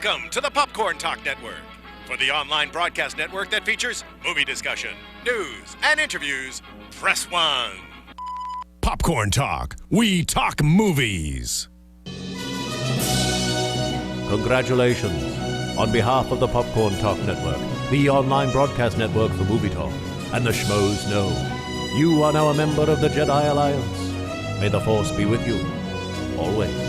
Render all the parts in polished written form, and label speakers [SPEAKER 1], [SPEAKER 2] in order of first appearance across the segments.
[SPEAKER 1] Welcome to the Popcorn Talk Network, for the online broadcast network that features movie discussion, news, and interviews. Press 1. Popcorn Talk. We talk movies.
[SPEAKER 2] Congratulations. On behalf of the Popcorn Talk Network, the online broadcast network for movie talk, and the Schmoes know, you are now a member of the Jedi Alliance. May the Force be with you, always.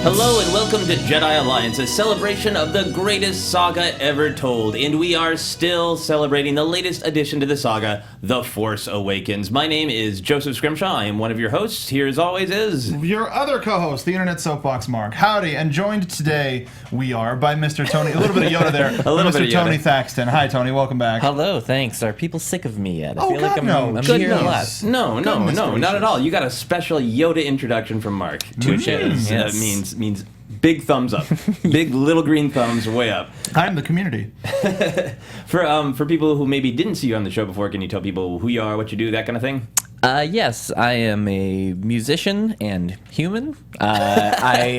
[SPEAKER 3] Hello and welcome to Jedi Alliance, a celebration of the greatest saga ever told. And we are still celebrating the latest addition to the saga, The Force Awakens. My name is Joseph Scrimshaw. I am one of your hosts. Here as always is...
[SPEAKER 4] your other co-host, the Internet Soapbox Mark. Howdy, and joined today we are by Mr. Tony... A little bit of Yoda there.
[SPEAKER 3] A little bit of
[SPEAKER 4] Mr. Tony Thaxton. Hi, Tony. Welcome back.
[SPEAKER 5] Hello, thanks. Are people sick of me yet? I feel
[SPEAKER 4] God,
[SPEAKER 5] like
[SPEAKER 4] no.
[SPEAKER 5] I'm here a lot.
[SPEAKER 3] No, not at all. You got a special Yoda introduction from Mark, which is,
[SPEAKER 5] Yes.
[SPEAKER 3] means big thumbs up. Big little green thumbs way up.
[SPEAKER 4] I'm the community.
[SPEAKER 3] For people who maybe didn't see you on the show before, can you tell people who you are, what you do, that kind of thing?
[SPEAKER 5] Yes, I am a musician and human. I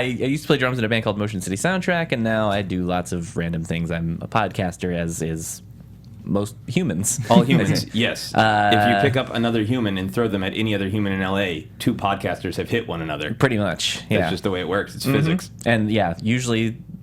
[SPEAKER 5] used to play drums in a band called Motion City Soundtrack, and now I do lots of random things. I'm a podcaster, as is most humans.
[SPEAKER 3] All humans, yes. If you pick up another human and throw them at any other human in LA, two podcasters have hit one another.
[SPEAKER 5] Pretty much, yeah.
[SPEAKER 3] That's just the way it works. It's physics.
[SPEAKER 5] And yeah,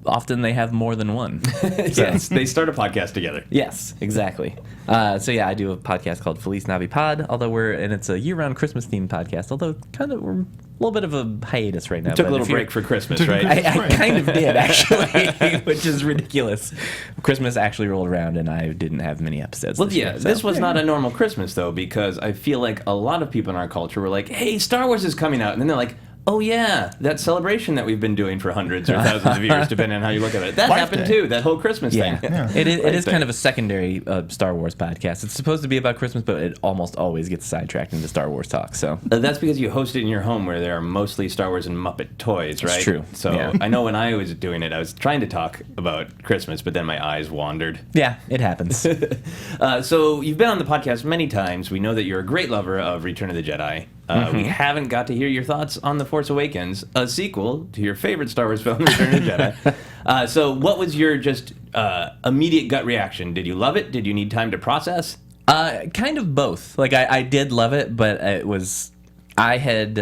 [SPEAKER 5] often they have more than one.
[SPEAKER 3] Yes, they start a podcast together.
[SPEAKER 5] Yes, exactly. So yeah, I do a podcast called Feliz Navi Pod, and it's a year-round Christmas-themed podcast, although we're a little bit of a hiatus right now.
[SPEAKER 3] Took a little break for Christmas, right?
[SPEAKER 5] I kind of did, actually, which is ridiculous. Christmas actually rolled around, and I didn't have many episodes
[SPEAKER 3] Well,
[SPEAKER 5] this year, so.
[SPEAKER 3] This was not a normal Christmas, though, because I feel like a lot of people in our culture were like, hey, Star Wars is coming out, and then they're like, oh yeah, that celebration that we've been doing for hundreds or thousands of years, depending on how you look at it. That happened too, that whole Christmas thing.
[SPEAKER 5] Yeah. It is kind of a secondary Star Wars podcast. It's supposed to be about Christmas, but it almost always gets sidetracked into Star Wars talk. So
[SPEAKER 3] that's because you host it in your home where there are mostly Star Wars and Muppet toys, right?
[SPEAKER 5] It's true.
[SPEAKER 3] So
[SPEAKER 5] yeah.
[SPEAKER 3] I know when I was doing it, I was trying to talk about Christmas, but then my eyes wandered.
[SPEAKER 5] Yeah, it happens.
[SPEAKER 3] So you've been on the podcast many times. We know that you're a great lover of Return of the Jedi. We haven't got to hear your thoughts on The Force Awakens, a sequel to your favorite Star Wars film, Return of the Jedi. So what was your just immediate gut reaction? Did you love it? Did you need time to process?
[SPEAKER 5] Kind of both. Like, I did love it, but it was... I had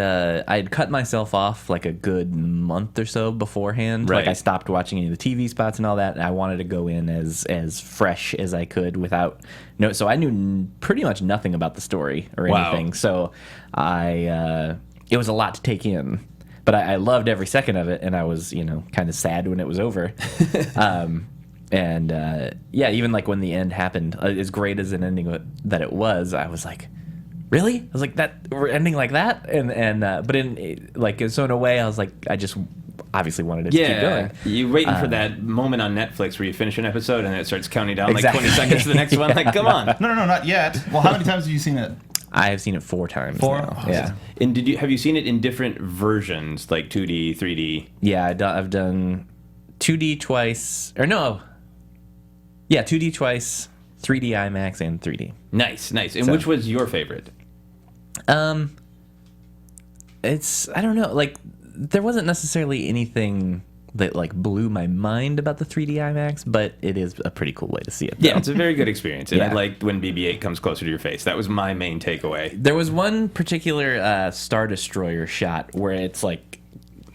[SPEAKER 5] cut myself off like a good month or so beforehand.
[SPEAKER 3] Right.
[SPEAKER 5] Like, I stopped watching any of the TV spots and all that, and I wanted to go in as fresh as I could without... So I knew pretty much nothing about the story or anything. So it was a lot to take in. But I loved every second of it, and I was, kind of sad when it was over. Even like when the end happened, as great as an ending that it was, I was like, really? I was like, that we're ending like that? So in a way, I was like, I just obviously wanted it to keep going.
[SPEAKER 3] You're waiting for that moment on Netflix where you finish an episode and it starts counting down like 20 seconds to the next one. Like, come on.
[SPEAKER 4] No, not yet. Well, how many times have you seen it?
[SPEAKER 5] I have seen it 4 times
[SPEAKER 4] 4?
[SPEAKER 5] now.
[SPEAKER 4] Oh,
[SPEAKER 5] yeah.
[SPEAKER 3] And have you seen it in different versions, like 2D, 3D?
[SPEAKER 5] Yeah, I've done 2D twice. 2D twice, 3D IMAX, and 3D.
[SPEAKER 3] Nice. And which was your favorite?
[SPEAKER 5] It's, I don't know, like, there wasn't necessarily anything that, like, blew my mind about the 3D IMAX, but it is a pretty cool way to see it, though.
[SPEAKER 3] Yeah, it's a very good experience, and
[SPEAKER 5] Yeah.
[SPEAKER 3] I liked when BB-8 comes closer to your face. That was my main takeaway.
[SPEAKER 5] There was one particular Star Destroyer shot where it's, like...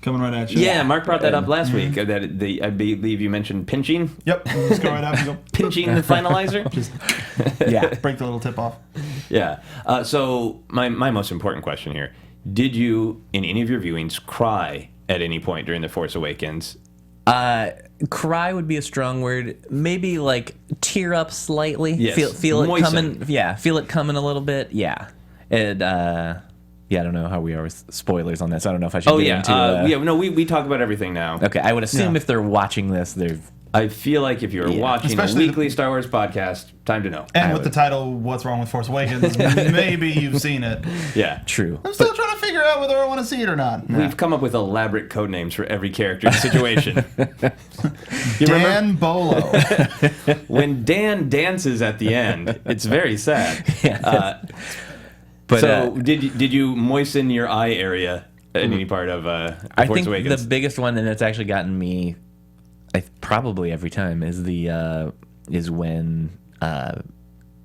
[SPEAKER 4] Coming right at you.
[SPEAKER 3] Yeah, Mark brought that up last week, that I believe you mentioned pinching.
[SPEAKER 4] Yep. Just go right up and go.
[SPEAKER 3] Pinching the finalizer?
[SPEAKER 5] Yeah.
[SPEAKER 4] Break the little tip off.
[SPEAKER 3] Yeah. So my most important question here. Did you, in any of your viewings, cry at any point during The Force Awakens?
[SPEAKER 5] Cry would be a strong word. Maybe, like, tear up slightly.
[SPEAKER 3] Yes.
[SPEAKER 5] Feel it
[SPEAKER 3] Moisten.
[SPEAKER 5] coming. Yeah, feel it coming a little bit. Yeah. And, I don't know how we are with spoilers on this. I don't know if I should get into...
[SPEAKER 3] we talk about everything now.
[SPEAKER 5] Okay, I would assume if they're watching this, they've...
[SPEAKER 3] I feel like if you're watching
[SPEAKER 4] Especially
[SPEAKER 3] a weekly Star Wars podcast, time to know.
[SPEAKER 4] And with the title, What's Wrong with Force Awakens, maybe you've seen it.
[SPEAKER 3] Yeah.
[SPEAKER 5] True.
[SPEAKER 4] I'm still trying to figure out whether I want to see it or not.
[SPEAKER 3] We've come up with elaborate code names for every character and situation.
[SPEAKER 4] Dan Bolo.
[SPEAKER 3] When Dan dances at the end, it's very sad.
[SPEAKER 5] But
[SPEAKER 3] so did you moisten your eye area in any part of
[SPEAKER 5] I
[SPEAKER 3] Force
[SPEAKER 5] think
[SPEAKER 3] Awakens.
[SPEAKER 5] the biggest one, and it's actually gotten me, probably every time, is when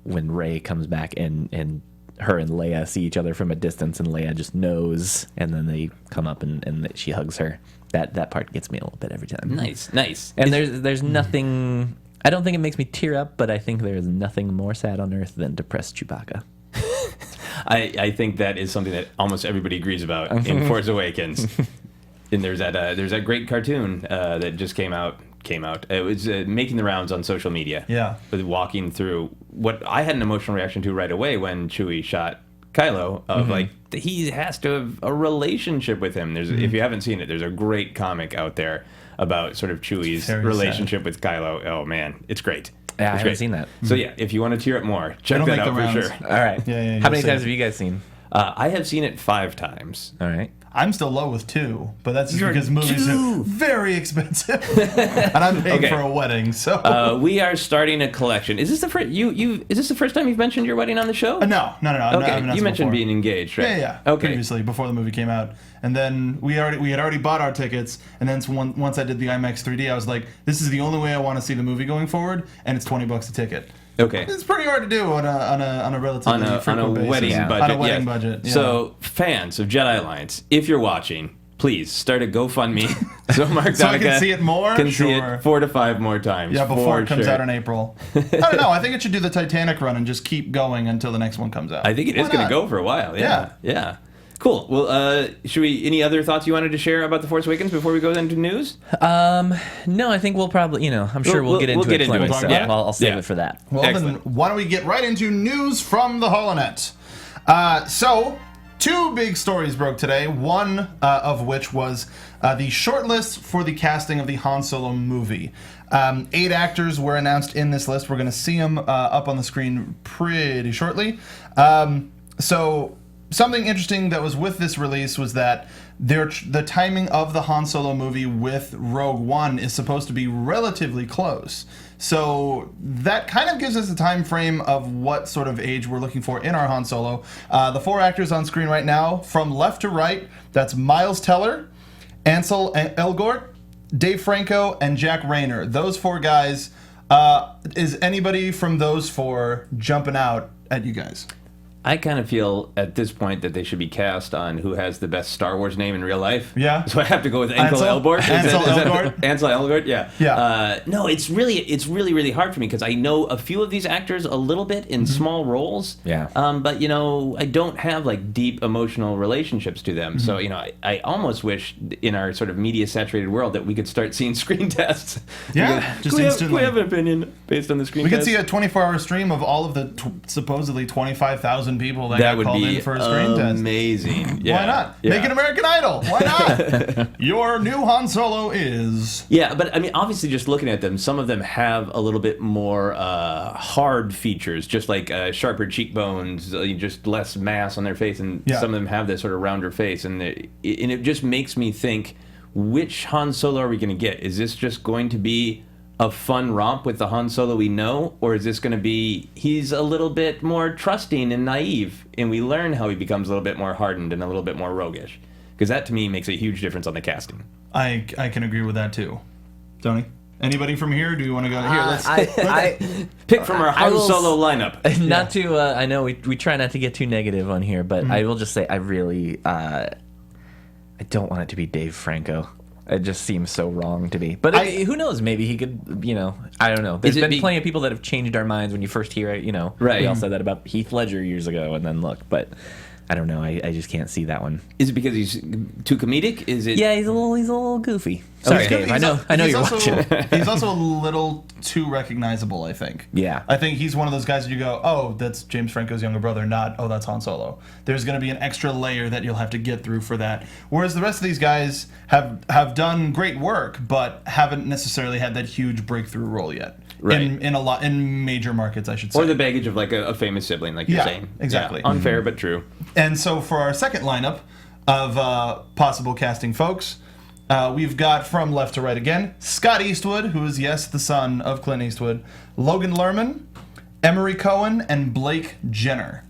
[SPEAKER 5] Rey comes back and her and Leia see each other from a distance, and Leia just knows, and then they come up and she hugs her. That part gets me a little bit every time.
[SPEAKER 3] Nice.
[SPEAKER 5] And there's nothing. I don't think it makes me tear up, but I think there's nothing more sad on Earth than depressed Chewbacca.
[SPEAKER 3] I think that is something that almost everybody agrees about in Force Awakens. And there's that great cartoon that just came out. It was making the rounds on social media.
[SPEAKER 4] Yeah.
[SPEAKER 3] With walking through what I had an emotional reaction to right away when Chewie shot Kylo, of like, he has to have a relationship with him. If you haven't seen it, there's a great comic out there about sort of Chewie's
[SPEAKER 4] Very
[SPEAKER 3] relationship with Kylo. Oh man, it's great.
[SPEAKER 5] Yeah, I
[SPEAKER 3] It's
[SPEAKER 5] haven't
[SPEAKER 3] great.
[SPEAKER 5] seen that.
[SPEAKER 3] So yeah, if you want to tear up more, check
[SPEAKER 4] It'll
[SPEAKER 3] that
[SPEAKER 4] make
[SPEAKER 3] out
[SPEAKER 4] the
[SPEAKER 3] for
[SPEAKER 4] rounds.
[SPEAKER 3] sure.
[SPEAKER 5] All right.
[SPEAKER 4] Yeah,
[SPEAKER 5] How many
[SPEAKER 4] you'll see
[SPEAKER 5] times
[SPEAKER 4] it.
[SPEAKER 5] have you guys seen?
[SPEAKER 3] I have seen it 5 times.
[SPEAKER 5] All right.
[SPEAKER 4] I'm still low with 2, but that's just
[SPEAKER 3] You're
[SPEAKER 4] because movies
[SPEAKER 3] 2.
[SPEAKER 4] are very expensive, and I'm paying
[SPEAKER 3] Okay.
[SPEAKER 4] for a wedding. So
[SPEAKER 3] We are starting a collection. Is this the first is this the first time you've mentioned your wedding on the show?
[SPEAKER 4] no.
[SPEAKER 3] Okay,
[SPEAKER 4] I've announced
[SPEAKER 3] you
[SPEAKER 4] it
[SPEAKER 3] mentioned
[SPEAKER 4] before.
[SPEAKER 3] being engaged, right?
[SPEAKER 4] Yeah.
[SPEAKER 3] Okay.
[SPEAKER 4] Previously, before the movie came out, and then we had already bought our tickets, and then once I did the IMAX 3D, I was like, this is the only way I want to see the movie going forward, and it's $20 a ticket.
[SPEAKER 3] Okay.
[SPEAKER 4] It's pretty hard to do on a relatively
[SPEAKER 3] On a
[SPEAKER 4] frequent basis.
[SPEAKER 3] wedding
[SPEAKER 5] Yeah.
[SPEAKER 3] budget.
[SPEAKER 4] On a wedding
[SPEAKER 3] yes.
[SPEAKER 4] budget. Yeah.
[SPEAKER 3] So, fans of Jedi Alliance, if you're watching, please start a GoFundMe so Mark
[SPEAKER 4] So I
[SPEAKER 3] Donica
[SPEAKER 4] can see it more?
[SPEAKER 3] can see
[SPEAKER 4] Sure.
[SPEAKER 3] it 4 to 5 more times.
[SPEAKER 4] Yeah, before
[SPEAKER 3] for
[SPEAKER 4] it comes
[SPEAKER 3] sure.
[SPEAKER 4] out in April. I don't know. I think it should do the Titanic run and just keep going until the next one comes out.
[SPEAKER 3] I think it is
[SPEAKER 4] Why
[SPEAKER 3] going
[SPEAKER 4] not?
[SPEAKER 3] to go for a while. Yeah. Cool. Well, should we? Any other thoughts you wanted to share about the Force Awakens before we go into news?
[SPEAKER 5] No, I think we'll probably, I'm sure we'll get into it. Plenty, so
[SPEAKER 3] Yeah.
[SPEAKER 5] I'll save
[SPEAKER 3] Yeah.
[SPEAKER 5] it for that.
[SPEAKER 4] Well,
[SPEAKER 3] Excellent.
[SPEAKER 4] then why don't we get right into news from the HoloNet? So, 2 big stories broke today, one of which was the shortlist for the casting of the Han Solo movie. 8 actors were announced in this list. We're going to see them up on the screen pretty shortly. So, something interesting that was with this release was that the timing of the Han Solo movie with Rogue One is supposed to be relatively close. So that kind of gives us a time frame of what sort of age we're looking for in our Han Solo. The 4 actors on screen right now, from left to right, that's Miles Teller, Ansel Elgort, Dave Franco, and Jack Rayner. Those 4 guys. Is anybody from those 4 jumping out at you guys?
[SPEAKER 3] I kind of feel at this point that they should be cast on who has the best Star Wars name in real life.
[SPEAKER 4] Yeah.
[SPEAKER 3] So I have to go with Ansel Elgort.
[SPEAKER 4] Ansel Elgort.
[SPEAKER 3] Ansel Elgort. Yeah.
[SPEAKER 4] Yeah.
[SPEAKER 3] No, it's really hard for me because I know a few of these actors a little bit in small roles.
[SPEAKER 5] Yeah.
[SPEAKER 3] But I don't have like deep emotional relationships to them. So I almost wish in our sort of media saturated world that we could start seeing screen tests.
[SPEAKER 4] Yeah,
[SPEAKER 3] Can
[SPEAKER 4] just
[SPEAKER 3] we
[SPEAKER 4] instantly.
[SPEAKER 3] have an opinion based on the screen
[SPEAKER 4] We could
[SPEAKER 3] test?
[SPEAKER 4] see a 24-hour stream of all of the supposedly 25,000 people that
[SPEAKER 3] That
[SPEAKER 4] got
[SPEAKER 3] would
[SPEAKER 4] called
[SPEAKER 3] be
[SPEAKER 4] in for a screen test.
[SPEAKER 3] amazing. Yeah.
[SPEAKER 4] Why not?
[SPEAKER 3] Yeah.
[SPEAKER 4] Make it American Idol. Why not? Your new Han Solo is.
[SPEAKER 3] Yeah, but I mean, obviously, just looking at them, some of them have a little bit more hard features, just like sharper cheekbones, just less mass on their face, and
[SPEAKER 4] Yeah.
[SPEAKER 3] some of them have this sort of rounder face, and it just makes me think, which Han Solo are we going to get? Is this just going to be a fun romp with the Han Solo we know, or is this going to be he's a little bit more trusting and naive, and we learn how he becomes a little bit more hardened and a little bit more roguish? Because that, to me, makes a huge difference on the casting.
[SPEAKER 4] I can agree with that too. Tony, anybody from here? Do you want to go here? Let's.
[SPEAKER 3] Pick from our
[SPEAKER 5] I
[SPEAKER 3] Han
[SPEAKER 5] will
[SPEAKER 3] Solo lineup.
[SPEAKER 5] Not to, I know we try not to get too negative on here, but I will just say I really, I don't want it to be Dave Franco. It just seems so wrong to me. But who knows? Maybe he could, I don't know. There's been plenty of people that have changed our minds when you first hear it,
[SPEAKER 3] Right.
[SPEAKER 5] We all said that about Heath Ledger years ago, and then look, but I don't know. I just can't see that one.
[SPEAKER 3] Is it because he's too comedic? Is it?
[SPEAKER 5] Yeah, he's a little goofy. Sorry,
[SPEAKER 3] Okay.
[SPEAKER 5] Dave. I know you're watching.
[SPEAKER 4] He's also a little too recognizable, I think.
[SPEAKER 5] Yeah.
[SPEAKER 4] I think he's one of those guys that you go, oh, that's James Franco's younger brother, not, oh, that's Han Solo. There's going to be an extra layer that you'll have to get through for that. Whereas the rest of these guys have done great work, but haven't necessarily had that huge breakthrough role yet.
[SPEAKER 3] Right.
[SPEAKER 4] In major markets, I should say.
[SPEAKER 3] Or the baggage of like a famous sibling, like you're
[SPEAKER 4] Yeah,
[SPEAKER 3] saying.
[SPEAKER 4] exactly.
[SPEAKER 3] Yeah, unfair but true.
[SPEAKER 4] And so for our second lineup of possible casting folks, we've got from left to right again, Scott Eastwood, who is, yes, the son of Clint Eastwood, Logan Lerman, Emery Cohen, and Blake Jenner.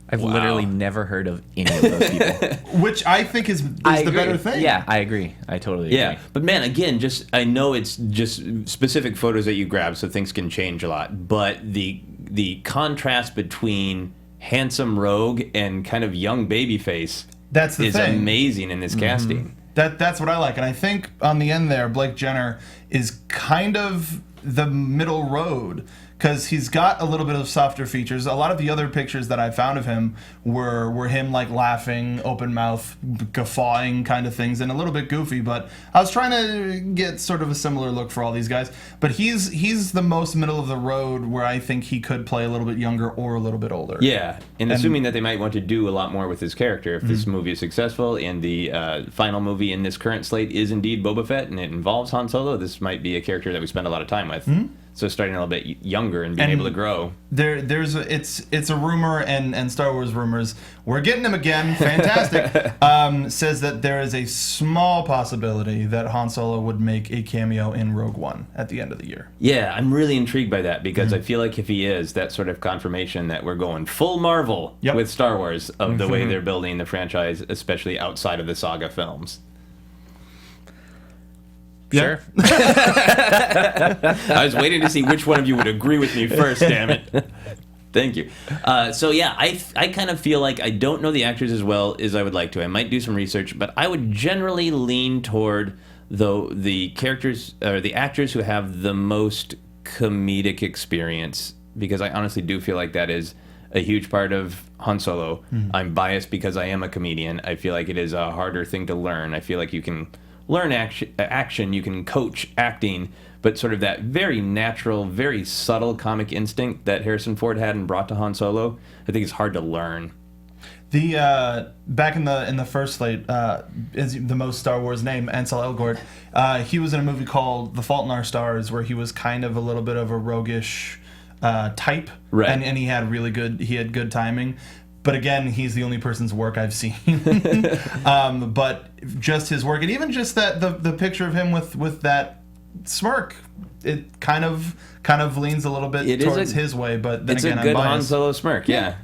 [SPEAKER 5] I've literally never heard of any of those people.
[SPEAKER 4] Which I think is the better thing.
[SPEAKER 5] Yeah, I agree. I totally agree.
[SPEAKER 3] Yeah, but man, again, I know it's just specific photos that you grab, so things can change a lot. But the contrast between handsome rogue and kind of young babyface is amazing in this casting.
[SPEAKER 4] That's what I like, and I think on the end there, Blake Jenner is kind of the middle road. Because he's got a little bit of softer features. A lot of the other pictures that I found of him were him like laughing, open mouth, guffawing kind of things, and a little bit goofy. But I was trying to get sort of a similar look for all these guys. But he's the most middle of the road where I think he could play a little bit younger or a little bit older.
[SPEAKER 3] Yeah, and assuming that they might want to do a lot more with his character if this movie is successful, and the final movie in this current slate is indeed Boba Fett, and it involves Han Solo, this might be a character that we spend a lot of time with. So starting a little bit younger and being able to grow.
[SPEAKER 4] It's a rumor, and Star Wars rumors, we're getting him again, fantastic, says that there is a small possibility that Han Solo would make a cameo in Rogue One at the end of the year.
[SPEAKER 3] Yeah, I'm really intrigued by that, because I feel like if he is, that sort of confirmation that we're going full Marvel with Star Wars of the way they're building the franchise, especially outside of the saga films.
[SPEAKER 5] Sure.
[SPEAKER 3] I was waiting to see which one of you would agree with me first, damn it. Thank you. So yeah, I kind of feel like I don't know the actors as well as I would like to. I might do some research, but I would generally lean toward the characters or the actors who have the most comedic experience, because I honestly do feel like that is a huge part of Han Solo. I'm biased because I am a comedian. I feel like it is a harder thing to learn. I feel like you can learn action, you can coach acting, but sort of that very natural, very subtle comic instinct that Harrison Ford had and brought to Han Solo, I think is hard to learn.
[SPEAKER 4] The back in the first slate, is the most Star Wars name, Ansel Elgort. He was in a movie called The Fault in Our Stars, where he was kind of a little bit of a roguish type,
[SPEAKER 3] right?
[SPEAKER 4] And he had good timing. But again, he's the only person's work I've seen. But just his work, and even just that the picture of him with that smirk, it kind of leans a little bit towards his way. But then again,
[SPEAKER 3] it's a good
[SPEAKER 4] I'm biased.
[SPEAKER 3] Han Solo smirk. Yeah.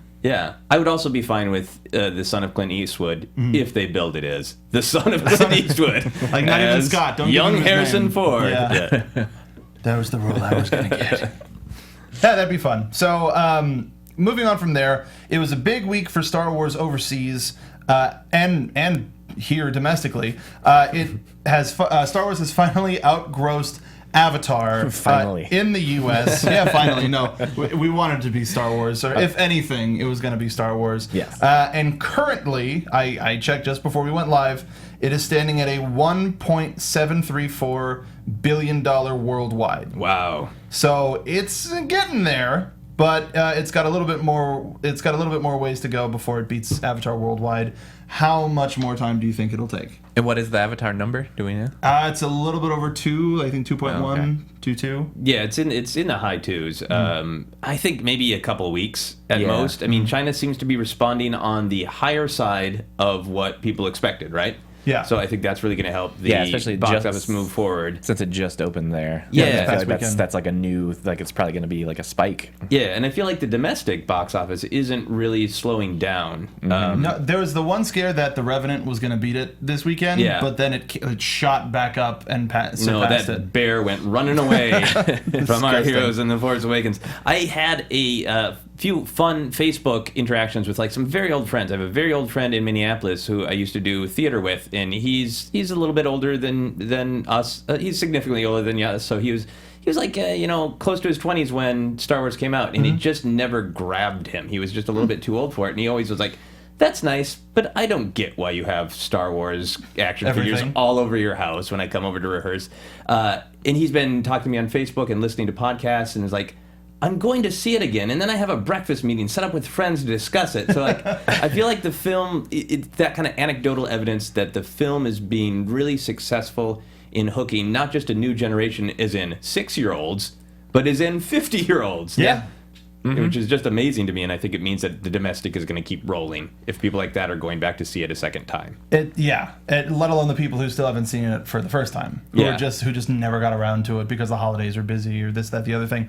[SPEAKER 3] I would also be fine with the son of Clint Eastwood if they build it as the son of Clint Eastwood,
[SPEAKER 4] like not even Scott. Don't
[SPEAKER 3] young
[SPEAKER 4] give him his
[SPEAKER 3] Harrison
[SPEAKER 4] name.
[SPEAKER 3] Ford.
[SPEAKER 4] Yeah. That was the role I was gonna get. Yeah, that'd be fun. So. Moving on from there, it was a big week for Star Wars overseas and here domestically. Star Wars has finally outgrossed Avatar
[SPEAKER 5] finally
[SPEAKER 4] in the U.S. Yeah, finally. No, we wanted to be Star Wars, or if anything, it was going to be Star Wars.
[SPEAKER 5] Yes.
[SPEAKER 4] And currently, I checked just before we went live, it is standing at a $1.734 billion worldwide.
[SPEAKER 3] Wow.
[SPEAKER 4] So it's getting there. But it's got a little bit more. It's got a little bit more ways to go before it beats Avatar worldwide. How much more time do you think it'll take?
[SPEAKER 5] And what is the Avatar number? Do we know?
[SPEAKER 4] It's a little bit over 2. I think 2.1, 2.2.
[SPEAKER 3] Yeah, it's in the high 2s. I think maybe a couple weeks at most. I mean, China seems to be responding on the higher side of what people expected, right?
[SPEAKER 4] Yeah.
[SPEAKER 3] So I think that's really going to help the
[SPEAKER 5] especially
[SPEAKER 3] box office move forward.
[SPEAKER 5] Since it just opened there.
[SPEAKER 3] Yeah,
[SPEAKER 5] I feel like that's like a new, like it's probably going to be like a spike.
[SPEAKER 3] Yeah, and I feel like the domestic box office isn't really slowing down.
[SPEAKER 4] No, there was the one scare that The Revenant was going to beat it this weekend, but then it shot back up and surpassed it.
[SPEAKER 3] Bear went running away from our heroes in The Force Awakens. I had a few fun Facebook interactions with like some very old friends. I have a very old friend in Minneapolis who I used to do theater with, and he's a little bit older than us. He's significantly older than us, so he was like close to his 20s when Star Wars came out, and it just never grabbed him. He was just a little bit too old for it, and he always was like, "That's nice, but I don't get why you have Star Wars action figures all over your house when I come over to rehearse." And he's been talking to me on Facebook and listening to podcasts, and is like, I'm going to see it again, and then I have a breakfast meeting set up with friends to discuss it. So, like, I feel like the film, it's that kind of anecdotal evidence that the film is being really successful in hooking not just a new generation, as in 6-year-olds, but as in 50-year-olds.
[SPEAKER 4] Yeah.
[SPEAKER 3] Which is just amazing to me, and I think it means that the domestic is going to keep rolling if people like that are going back to see it a second time.
[SPEAKER 4] Let alone the people who still haven't seen it for the first time, who just never got around to it because the holidays are busy or this, that, the other thing.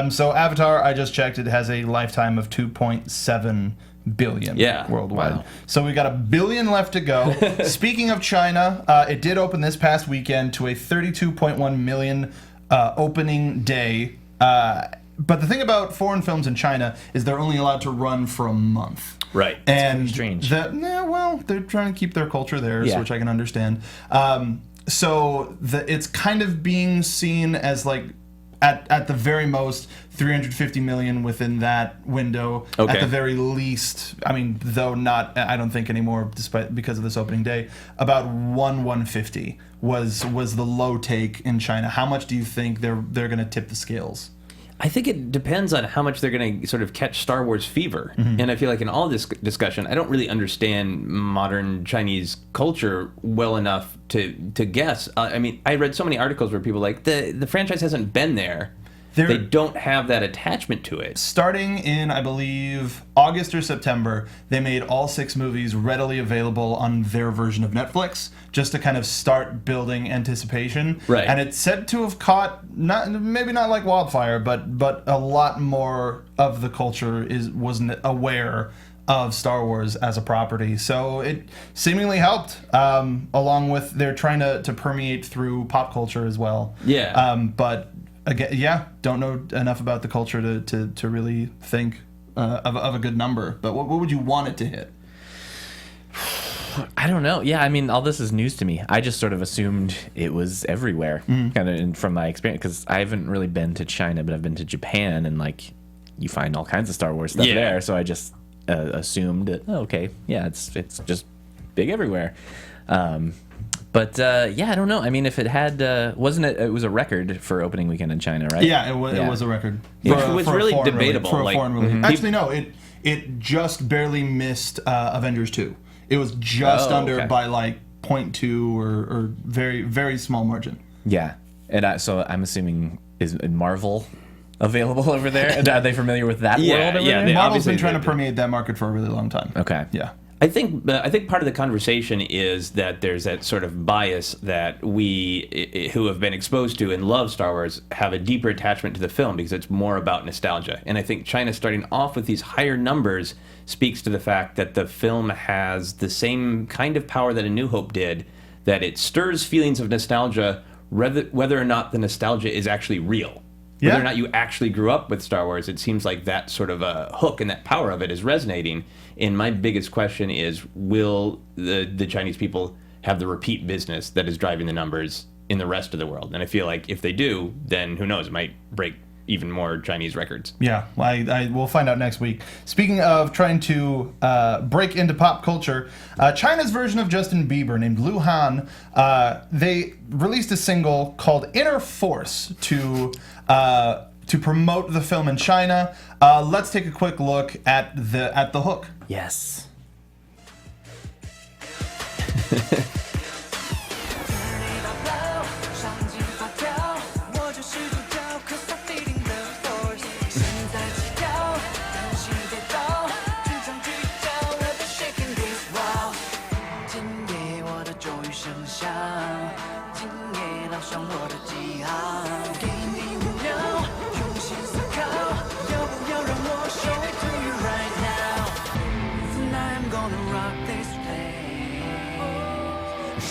[SPEAKER 4] So Avatar, I just checked, it has a lifetime of 2.7 billion worldwide.
[SPEAKER 5] Wow.
[SPEAKER 4] So we got 1 billion left to go. Speaking of China, it did open this past weekend to a 32.1 million opening day. But the thing about foreign films in China is they're only allowed to run for a month.
[SPEAKER 3] Right.
[SPEAKER 4] And
[SPEAKER 5] strange.
[SPEAKER 4] They're trying to keep their culture theirs,
[SPEAKER 5] Yeah.
[SPEAKER 4] which I can understand. So it's kind of being seen as like at the very most 350 million within that window.
[SPEAKER 3] Okay.
[SPEAKER 4] At the very least, I mean, though not, I don't think anymore, because of this opening day. About 150 was the low take in China. How much do you think they're going to tip the scales?
[SPEAKER 3] I think it depends on how much they're going to sort of catch Star Wars fever. And I feel like in all this discussion, I don't really understand modern Chinese culture well enough to guess. I mean, I read so many articles where people are like, the franchise hasn't been there. They don't have that attachment to it.
[SPEAKER 4] Starting in, I believe, August or September, they made all 6 movies readily available on their version of Netflix, just to kind of start building anticipation.
[SPEAKER 3] Right.
[SPEAKER 4] And it's said to have caught, maybe not like wildfire, but a lot more of the culture wasn't aware of Star Wars as a property. So it seemingly helped, along with they're trying to permeate through pop culture as well.
[SPEAKER 3] Yeah.
[SPEAKER 4] But again, don't know enough about the culture to really think of a good number. But what would you want it to hit?
[SPEAKER 5] I don't know. Yeah, I mean, all this is news to me. I just sort of assumed it was everywhere, kind of from my experience, because I haven't really been to China, but I've been to Japan, and like you find all kinds of Star Wars stuff there. So I just assumed that it's just big everywhere. But I don't know. I mean, if it had, wasn't it? It was a record for opening weekend in China, right?
[SPEAKER 4] Yeah, it was a record.
[SPEAKER 3] Which was really debatable.
[SPEAKER 4] For a foreign release. Actually, no. It just barely missed Avengers 2. It was just under by like 0.2 or very, very small margin.
[SPEAKER 5] Yeah, and so I'm assuming, is Marvel available over there? And are they familiar with that world over there?
[SPEAKER 4] Marvel's been trying to permeate that market for a really long time.
[SPEAKER 5] Okay.
[SPEAKER 4] Yeah.
[SPEAKER 3] I think part of the conversation is that there's that sort of bias that we who have been exposed to and love Star Wars have a deeper attachment to the film because it's more about nostalgia. And I think China starting off with these higher numbers speaks to the fact that the film has the same kind of power that A New Hope did, that it stirs feelings of nostalgia whether or not the nostalgia is actually real.
[SPEAKER 4] Yeah.
[SPEAKER 3] Whether or not you actually grew up with Star Wars, it seems like that sort of a hook and that power of it is resonating. And my biggest question is, will the Chinese people have the repeat business that is driving the numbers in the rest of the world? And I feel like if they do, then who knows, it might break even more Chinese records.
[SPEAKER 4] Yeah, we'll find out next week. Speaking of trying to break into pop culture, China's version of Justin Bieber named Lu Han, they released a single called Inner Force to promote the film in China. Let's take a quick look at the hook.
[SPEAKER 5] Yes.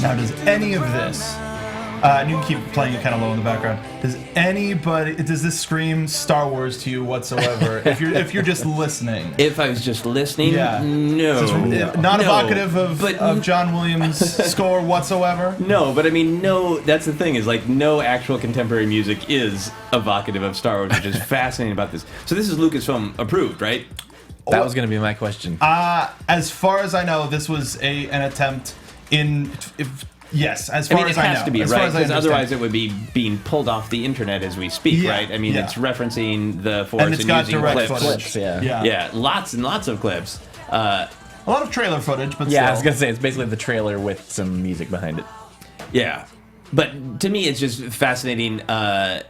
[SPEAKER 4] Now, does any of this, and you can keep playing it kind of low in the background, does this scream Star Wars to you whatsoever, if you're just listening?
[SPEAKER 3] If I was just listening,
[SPEAKER 4] Yeah.
[SPEAKER 3] no.
[SPEAKER 4] Not
[SPEAKER 3] No.
[SPEAKER 4] evocative of John Williams' score whatsoever?
[SPEAKER 3] No, but I mean, no, that's the thing, is like no actual contemporary music is evocative of Star Wars, which is fascinating about this. So this is Lucasfilm approved, right?
[SPEAKER 5] That was going to be my question.
[SPEAKER 4] As far as I know, this was an attempt yes, as far
[SPEAKER 3] I mean,
[SPEAKER 4] as
[SPEAKER 3] it
[SPEAKER 4] I know.
[SPEAKER 3] has to be,
[SPEAKER 4] as
[SPEAKER 3] right?
[SPEAKER 4] far as I
[SPEAKER 3] Because
[SPEAKER 4] understand.
[SPEAKER 3] otherwise it would be being pulled off the internet as we speak,
[SPEAKER 4] Yeah,
[SPEAKER 3] right? I mean,
[SPEAKER 4] yeah.
[SPEAKER 3] it's referencing the Force
[SPEAKER 4] And it's got
[SPEAKER 3] using
[SPEAKER 4] direct
[SPEAKER 3] clips.
[SPEAKER 4] footage.
[SPEAKER 5] Yeah.
[SPEAKER 3] Yeah, lots and lots of clips.
[SPEAKER 4] A lot of trailer footage, but
[SPEAKER 5] Yeah, I
[SPEAKER 4] still.
[SPEAKER 5] was going to say, it's basically the trailer with some music behind it.
[SPEAKER 3] Yeah, but to me, it's just fascinating that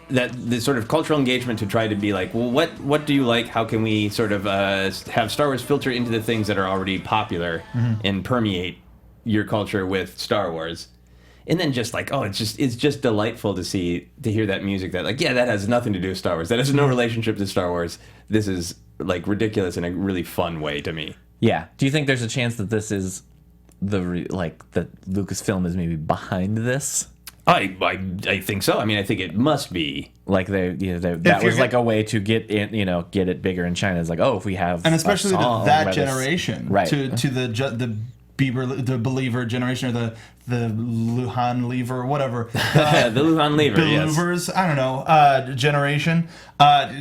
[SPEAKER 3] the sort of cultural engagement to try to be like, well, what do you like? How can we sort of have Star Wars filter into the things that are already popular and permeate your culture with Star Wars? And then just like, it's just delightful to hear that music that like, yeah, that has nothing to do with Star Wars. That has no relationship to Star Wars. This is like ridiculous in a really fun way to me.
[SPEAKER 5] Yeah. Do you think there's a chance that this is that Lucasfilm is maybe behind this?
[SPEAKER 3] I think so. I mean, I think it must be.
[SPEAKER 5] Like that was like a way to get it bigger in China. It's like, oh, if we have
[SPEAKER 4] and especially that
[SPEAKER 5] this,
[SPEAKER 4] generation,
[SPEAKER 5] right?
[SPEAKER 4] To the believer generation, or the Luhan lever, whatever.
[SPEAKER 3] The Luhan lever,
[SPEAKER 4] believers,
[SPEAKER 3] yes.
[SPEAKER 4] I don't know, generation.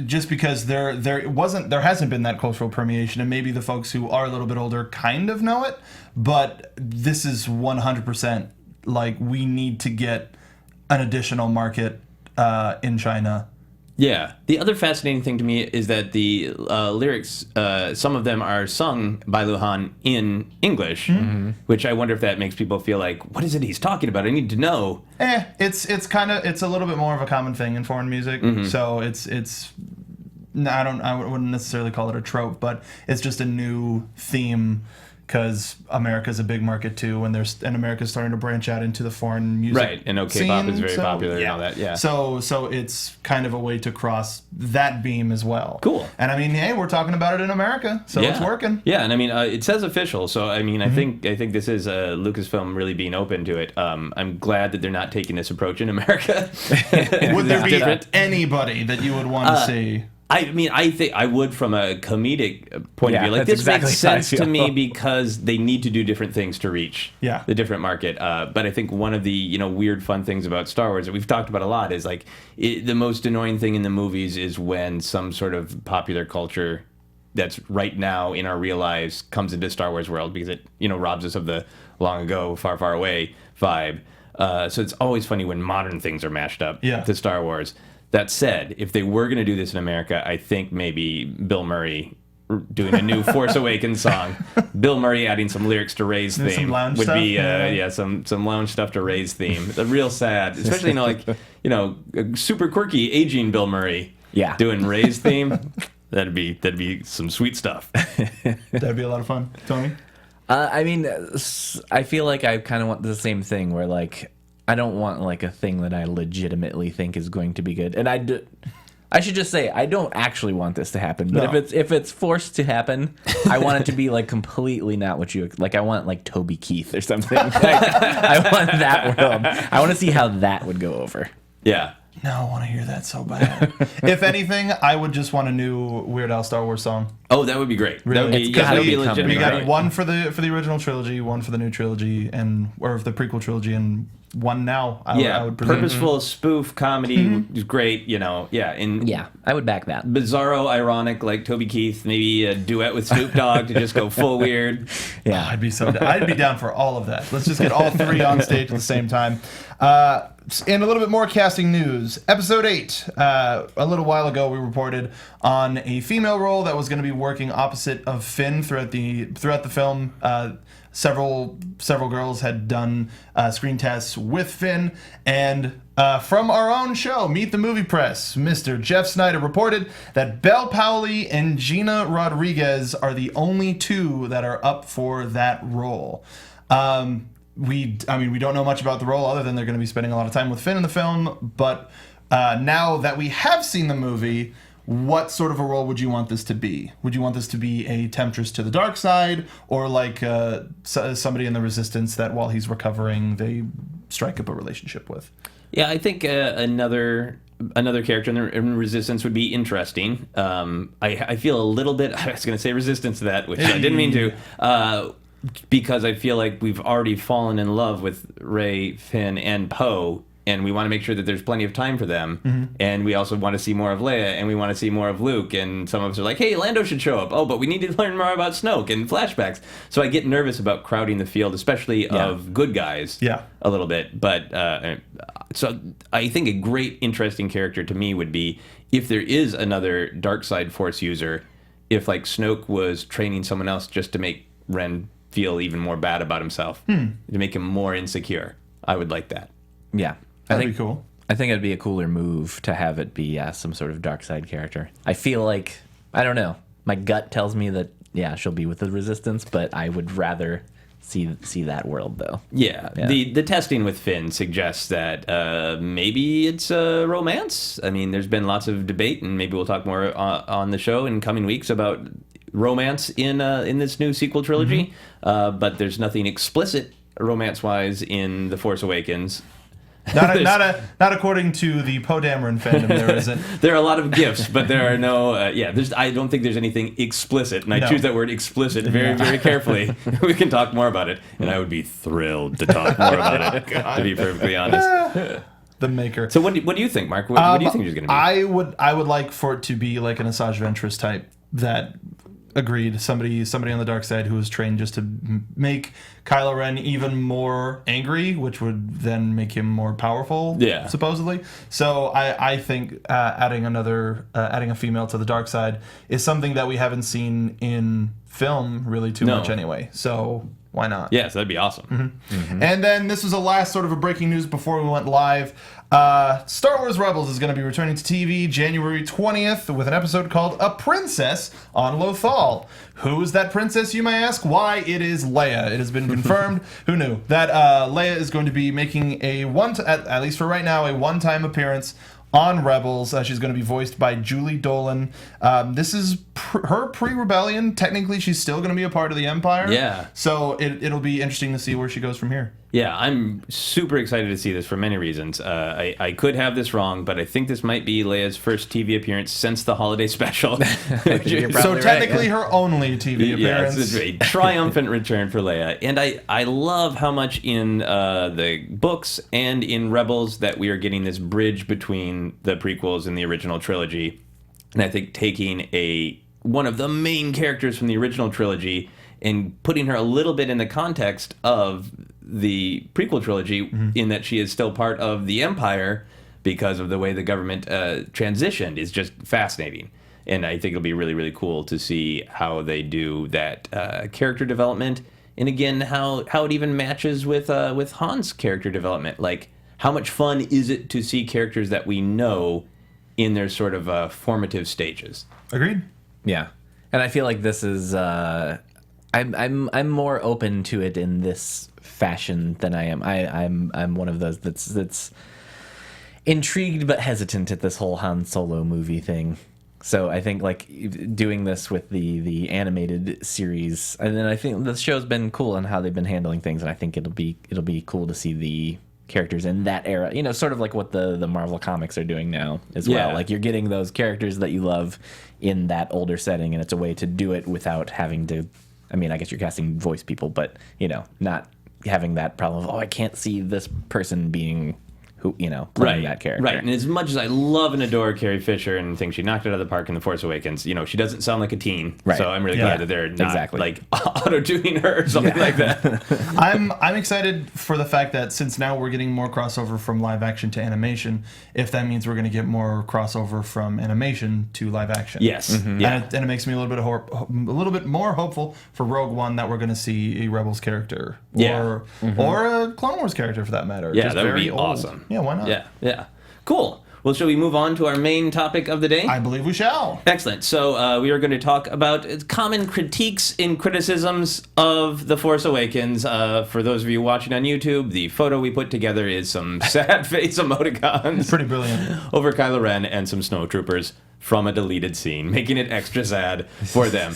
[SPEAKER 4] Just because there hasn't been that cultural permeation, and maybe the folks who are a little bit older kind of know it, but this is 100% like we need to get an additional market in China.
[SPEAKER 3] Yeah. The other fascinating thing to me is that the lyrics, some of them are sung by Luhan in English, which I wonder if that makes people feel like, what is it he's talking about? I need to know.
[SPEAKER 4] It's a little bit more of a common thing in foreign music. So it's I wouldn't necessarily call it a trope, but it's just a new theme. Because America's a big market too, and America's starting to branch out into the foreign music.
[SPEAKER 3] Right, and K-pop is very popular and all that. Yeah.
[SPEAKER 4] So it's kind of a way to cross that beam as well.
[SPEAKER 3] Cool.
[SPEAKER 4] And I mean, hey, we're talking about it in America, so it's working.
[SPEAKER 3] Yeah, and I mean, it says official, so I mean, I think this is Lucasfilm really being open to it. I'm glad that they're not taking this approach in America.
[SPEAKER 4] Would there be anybody that you would want to see?
[SPEAKER 3] I mean, I think I would from a comedic point of view. Like, this makes sense to me because they need to do different things to reach the different market. But I think one of the weird fun things about Star Wars that we've talked about a lot is like the most annoying thing in the movies is when some sort of popular culture that's right now in our real lives comes into Star Wars world because it robs us of the long ago, far, far away vibe. So it's always funny when modern things are mashed up to Star Wars. That said, if they were going to do this in America, I think maybe Bill Murray doing a new Force Awakens song, Bill Murray adding some lyrics to Rey's theme would be some lounge stuff to Rey's theme. It's real sad, especially super quirky aging Bill Murray doing Rey's theme. That'd be some sweet stuff.
[SPEAKER 4] That'd be a lot of fun. Tony?
[SPEAKER 5] I mean, I feel like I kind of want the same thing where like I don't want like a thing that I legitimately think is going to be good, and I should just say I don't actually want this to happen. But if it's forced to happen, I want it to be like completely not what you like. I want like Toby Keith or something. Like, I want that world. I want to see how that would go over.
[SPEAKER 3] Yeah.
[SPEAKER 4] No, I want to hear that so bad. If anything, I would just want a new Weird Al Star Wars song.
[SPEAKER 3] Oh, that would be great.
[SPEAKER 4] Really?
[SPEAKER 3] That would be legitimate.
[SPEAKER 4] We got one for the original trilogy, one for the new trilogy, or the prequel trilogy, and one now. I would presume.
[SPEAKER 3] Purposeful spoof comedy is great.
[SPEAKER 5] I would back that.
[SPEAKER 3] Bizarro, ironic, like Toby Keith, maybe a duet with Snoop Dogg to just go full weird.
[SPEAKER 4] Yeah, I'd be down for all of that. Let's just get all three on stage at the same time. In a little bit more casting news, Episode 8. A little while ago, we reported on a female role that was going to be working opposite of Finn throughout the film. Several girls had done screen tests with Finn, and from our own show, Meet the Movie Press, Mr. Jeff Snyder reported that Belle Powley and Gina Rodriguez are the only two that are up for that role. We don't know much about the role other than they're going to be spending a lot of time with Finn in the film, but now that we have seen the movie, what sort of a role would you want this to be? Would you want this to be a temptress to the dark side, or like somebody in the Resistance that while he's recovering, they strike up a relationship with?
[SPEAKER 3] Yeah, I think another character in Resistance would be interesting. I feel a little bit, I was going to say resistance to that, which I didn't mean to, because I feel like we've already fallen in love with Rey, Finn, and Poe, and we want to make sure that there's plenty of time for them. And we also want to see more of Leia, and we want to see more of Luke, and some of us are like, hey, Lando should show up. Oh, but we need to learn more about Snoke and flashbacks. So I get nervous about crowding the field, especially of good guys, a little bit. But so I think a great, interesting character to me would be if there is another dark side Force user, if like Snoke was training someone else just to make Ren feel even more bad about himself, to make him more insecure. I would like that.
[SPEAKER 5] Yeah.
[SPEAKER 4] That'd be cool.
[SPEAKER 5] I think it'd be a cooler move to have it be some sort of dark side character. I feel like, I don't know, my gut tells me that, she'll be with the Resistance, but I would rather see that world though.
[SPEAKER 3] Yeah. The testing with Finn suggests that maybe it's a romance. I mean, there's been lots of debate, and maybe we'll talk more on the show in coming weeks about romance in this new sequel trilogy. But there's nothing explicit romance-wise in The Force Awakens.
[SPEAKER 4] Not according to the Poe Dameron fandom. There isn't.
[SPEAKER 3] There are a lot of gifts, but there are no. I don't think there's anything explicit, and I choose that word explicit very, very carefully. We can talk more about it, and I would be thrilled to talk more about it. To be perfectly honest.
[SPEAKER 4] The maker.
[SPEAKER 3] So what do you think, Mark? What do you think there's going to be?
[SPEAKER 4] I would like for it to be like an Asajj Ventress type that. Agreed. Somebody on the dark side who was trained just to make Kylo Ren even more angry, which would then make him more powerful.
[SPEAKER 3] Yeah.
[SPEAKER 4] Supposedly. So I think adding a female to the dark side is something that we haven't seen in film really too much anyway. So why not?
[SPEAKER 3] Yes, that'd be awesome.
[SPEAKER 4] And then this was the last sort of a breaking news before we went live. Star Wars Rebels is going to be returning to TV January 20th with an episode called A Princess on Lothal. Who is that princess, you may ask? Why, it is Leia. It has been confirmed. Who knew? That Leia is going to be making at least for right now, a one-time appearance on Rebels. She's going to be voiced by Julie Dolan. This is her pre-rebellion. Technically, she's still going to be a part of the Empire.
[SPEAKER 3] Yeah.
[SPEAKER 4] So it'll be interesting to see where she goes from here.
[SPEAKER 3] Yeah, I'm super excited to see this for many reasons. I could have this wrong, but I think this might be Leia's first TV appearance since the holiday special.
[SPEAKER 4] So technically her only TV appearance.
[SPEAKER 3] It's a triumphant return for Leia. And I love how much in the books and in Rebels that we are getting this bridge between the prequels and the original trilogy. And I think taking one of the main characters from the original trilogy and putting her a little bit in the context of the prequel trilogy in that she is still part of the Empire because of the way the government transitioned is just fascinating. And I think it'll be really, really cool to see how they do that character development. And again, how it even matches with Han's character development. Like, how much fun is it to see characters that we know in their sort of formative stages?
[SPEAKER 4] Agreed.
[SPEAKER 5] Yeah. And I feel like this is... I'm more open to it in this fashion than I am. I'm one of those that's intrigued but hesitant at this whole Han Solo movie thing. So I think like doing this with the animated series, and then I think the show's been cool and how they've been handling things, and I think it'll be cool to see the characters in that era. You know, sort of like what the Marvel comics are doing now as well. Like you're getting those characters that you love in that older setting, and it's a way to do it without having to. I mean, I guess you're casting voice people, but, you know, not having that problem of, I can't see this person being, playing that character.
[SPEAKER 3] Right, and as much as I love and adore Carrie Fisher and think she knocked it out of the park in The Force Awakens, she doesn't sound like a teen. Right. So I'm really glad that they're not, like, auto-tuning her or something like that.
[SPEAKER 4] I'm excited for the fact that since now we're getting more crossover from live action to animation, if that means we're going to get more crossover from animation to live action.
[SPEAKER 3] Yes.
[SPEAKER 4] Mm-hmm. Yeah. And it makes me a little bit more hopeful for Rogue One that we're going to see a Rebels character or a Clone Wars character for that matter.
[SPEAKER 3] Yeah,
[SPEAKER 4] just
[SPEAKER 3] that would be
[SPEAKER 4] old.
[SPEAKER 3] awesome.
[SPEAKER 4] Yeah, why not?
[SPEAKER 3] Yeah. Cool. Well, shall we move on to our main topic of the day?
[SPEAKER 4] I believe we shall.
[SPEAKER 3] Excellent. So we are going to talk about common critiques and criticisms of The Force Awakens. For those of you watching on YouTube, the photo we put together is some sad face emoticons.
[SPEAKER 4] Pretty brilliant.
[SPEAKER 3] Over Kylo Ren and some snowtroopers from a deleted scene, making it extra sad for them.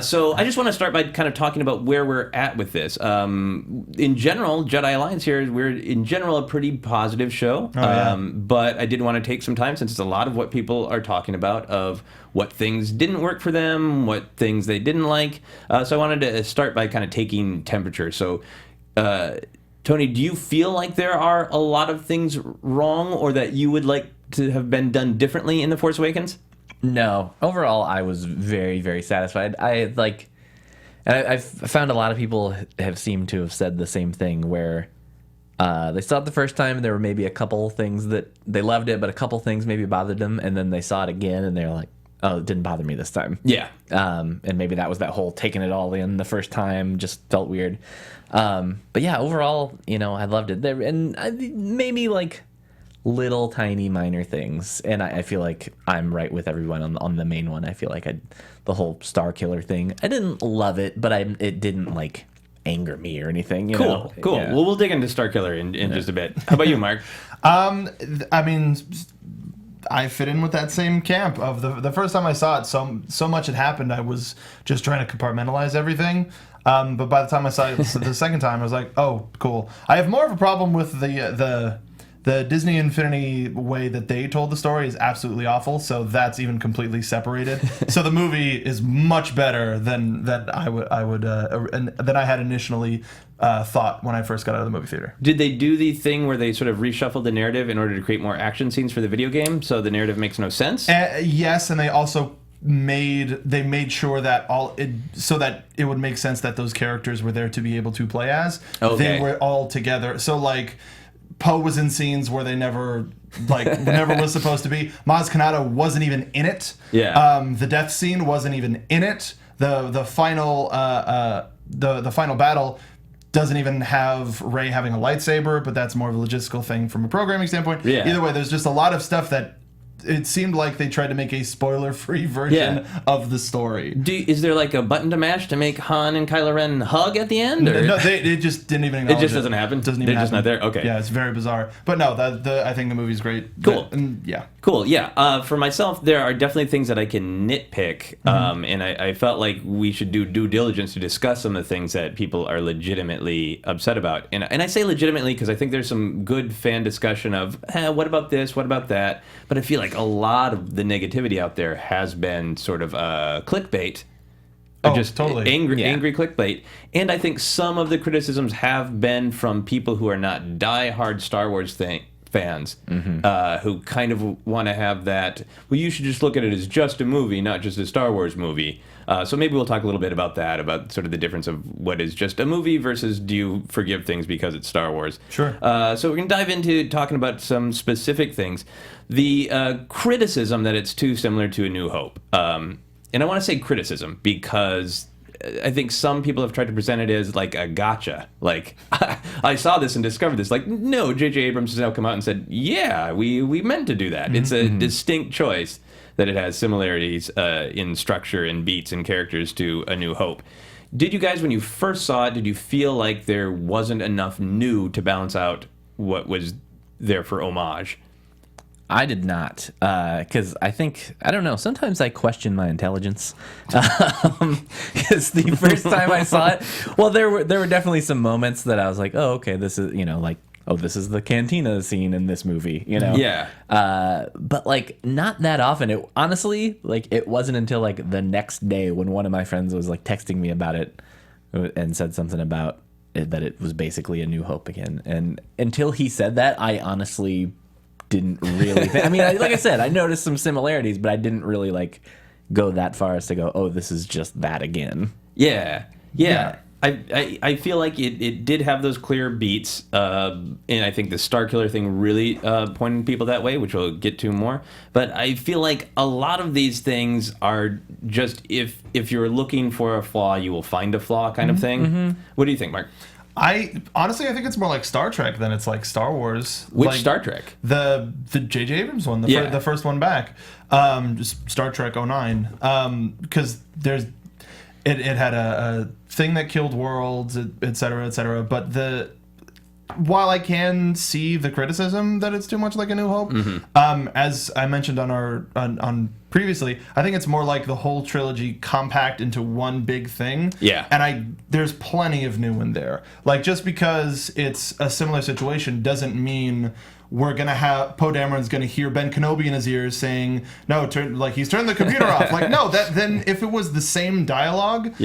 [SPEAKER 3] So I just want to start by kind of talking about where we're at with this. In general, Jedi Alliance here, we're in general a pretty positive show. But I did want to take some time, since it's a lot of what people are talking about, of what things didn't work for them, what things they didn't like. So I wanted to start by kind of taking temperature. So Tony, do you feel like there are a lot of things wrong or that you would like to have been done differently in The Force Awakens?
[SPEAKER 5] No. Overall, I was very, very satisfied. I've found a lot of people have seemed to have said the same thing, where they saw it the first time and there were maybe a couple things that they loved it, but a couple things maybe bothered them, and then they saw it again and they're like, oh, it didn't bother me this time.
[SPEAKER 3] Yeah.
[SPEAKER 5] And maybe that was that whole taking it all in the first time just felt weird. But yeah, overall, I loved it. And maybe like little tiny minor things, and I feel like I'm right with everyone on the main one. I feel like the whole Star Killer thing, I didn't love it, but it didn't like anger me or anything. You
[SPEAKER 3] Cool,
[SPEAKER 5] know?
[SPEAKER 3] cool.
[SPEAKER 5] Yeah.
[SPEAKER 3] Well, we'll dig into Starkiller in just a bit. How about you, Mark?
[SPEAKER 4] I mean, I fit in with that same camp of the first time I saw it, so much had happened. I was just trying to compartmentalize everything. But by the time I saw it the second time, I was like, oh, cool. I have more of a problem with the Disney Infinity way that they told the story is absolutely awful. So that's even completely separated. So the movie is much better than I had initially thought when I first got out of the movie theater.
[SPEAKER 3] Did they do the thing where they sort of reshuffled the narrative in order to create more action scenes for the video game, so the narrative makes no sense?
[SPEAKER 4] Yes, and they also made sure that so that it would make sense that those characters were there to be able to play as.
[SPEAKER 3] Okay.
[SPEAKER 4] They were all together. So like Poe was in scenes where they never was supposed to be. Maz Kanata wasn't even in it.
[SPEAKER 3] Yeah.
[SPEAKER 4] The death scene wasn't even in it. The final the final battle doesn't even have Rey having a lightsaber, but that's more of a logistical thing from a programming standpoint.
[SPEAKER 3] Yeah.
[SPEAKER 4] Either way, there's just a lot of stuff that it seemed like they tried to make a spoiler-free version of the story.
[SPEAKER 3] Is there like a button to mash to make Han and Kylo Ren hug at the end? Or?
[SPEAKER 4] No, they just didn't even acknowledge
[SPEAKER 3] it. Just doesn't happen?
[SPEAKER 4] Doesn't even
[SPEAKER 3] They're
[SPEAKER 4] happen.
[SPEAKER 3] just not there? Okay.
[SPEAKER 4] Yeah, it's very bizarre. But no, I think the movie's great.
[SPEAKER 3] Cool.
[SPEAKER 4] Yeah.
[SPEAKER 3] Cool, yeah. For myself, there are definitely things that I can nitpick, and I felt like we should do due diligence to discuss some of the things that people are legitimately upset about. And I say legitimately because I think there's some good fan discussion of, what about this, what about that? But I feel like a lot of the negativity out there has been sort of clickbait. Just
[SPEAKER 4] totally.
[SPEAKER 3] Angry clickbait. And I think some of the criticisms have been from people who are not die-hard Star Wars fans, who kind of want to have that, well, you should just look at it as just a movie, not just a Star Wars movie. So maybe we'll talk a little bit about that, about sort of the difference of what is just a movie versus do you forgive things because it's Star Wars.
[SPEAKER 4] Sure.
[SPEAKER 3] So we're going to dive into talking about some specific things. The criticism that it's too similar to A New Hope. And I want to say criticism because I think some people have tried to present it as like a gotcha. Like, I saw this and discovered this. Like, no, J.J. Abrams has now come out and said, yeah, we meant to do that. It's a distinct choice that it has similarities in structure and beats and characters to A New Hope. Did you guys, when you first saw it, did you feel like there wasn't enough new to balance out what was there for homage?
[SPEAKER 5] I did not, because I don't know, sometimes I question my intelligence. Because the first time I saw it, well, there were definitely some moments that I was like, oh, okay, this is, like, oh, this is the cantina scene in this movie,
[SPEAKER 3] Yeah.
[SPEAKER 5] But, like, not that often. It honestly, like, it wasn't until, like, the next day when one of my friends was, like, texting me about it and said something about it, that it was basically A New Hope again. And until he said that, I honestly didn't really think, I mean, like I said, I noticed some similarities, but I didn't really like go that far as to go, oh, this is just that again.
[SPEAKER 3] Yeah. I feel like it did have those clear beats, and I think the Starkiller thing really pointed people that way, which we'll get to more. But I feel like a lot of these things are just, if you're looking for a flaw, you will find a flaw kind of thing. What do you think, Mark?
[SPEAKER 4] I think it's more like Star Trek than it's like Star Wars.
[SPEAKER 3] Which
[SPEAKER 4] like
[SPEAKER 3] Star Trek?
[SPEAKER 4] The J.J. Abrams one, the first one back, just Star Trek 09, because it had a thing that killed worlds, et cetera, but while I can see the criticism that it's too much like A New Hope, as I mentioned on previously, I think it's more like the whole trilogy compact into one big thing.
[SPEAKER 3] Yeah.
[SPEAKER 4] And there's plenty of new in there. Like, just because it's a similar situation doesn't mean we're gonna have Poe Dameron's gonna hear Ben Kenobi in his ears saying, "No, he's turned the computer off." Like, no, then if it was the same dialogue,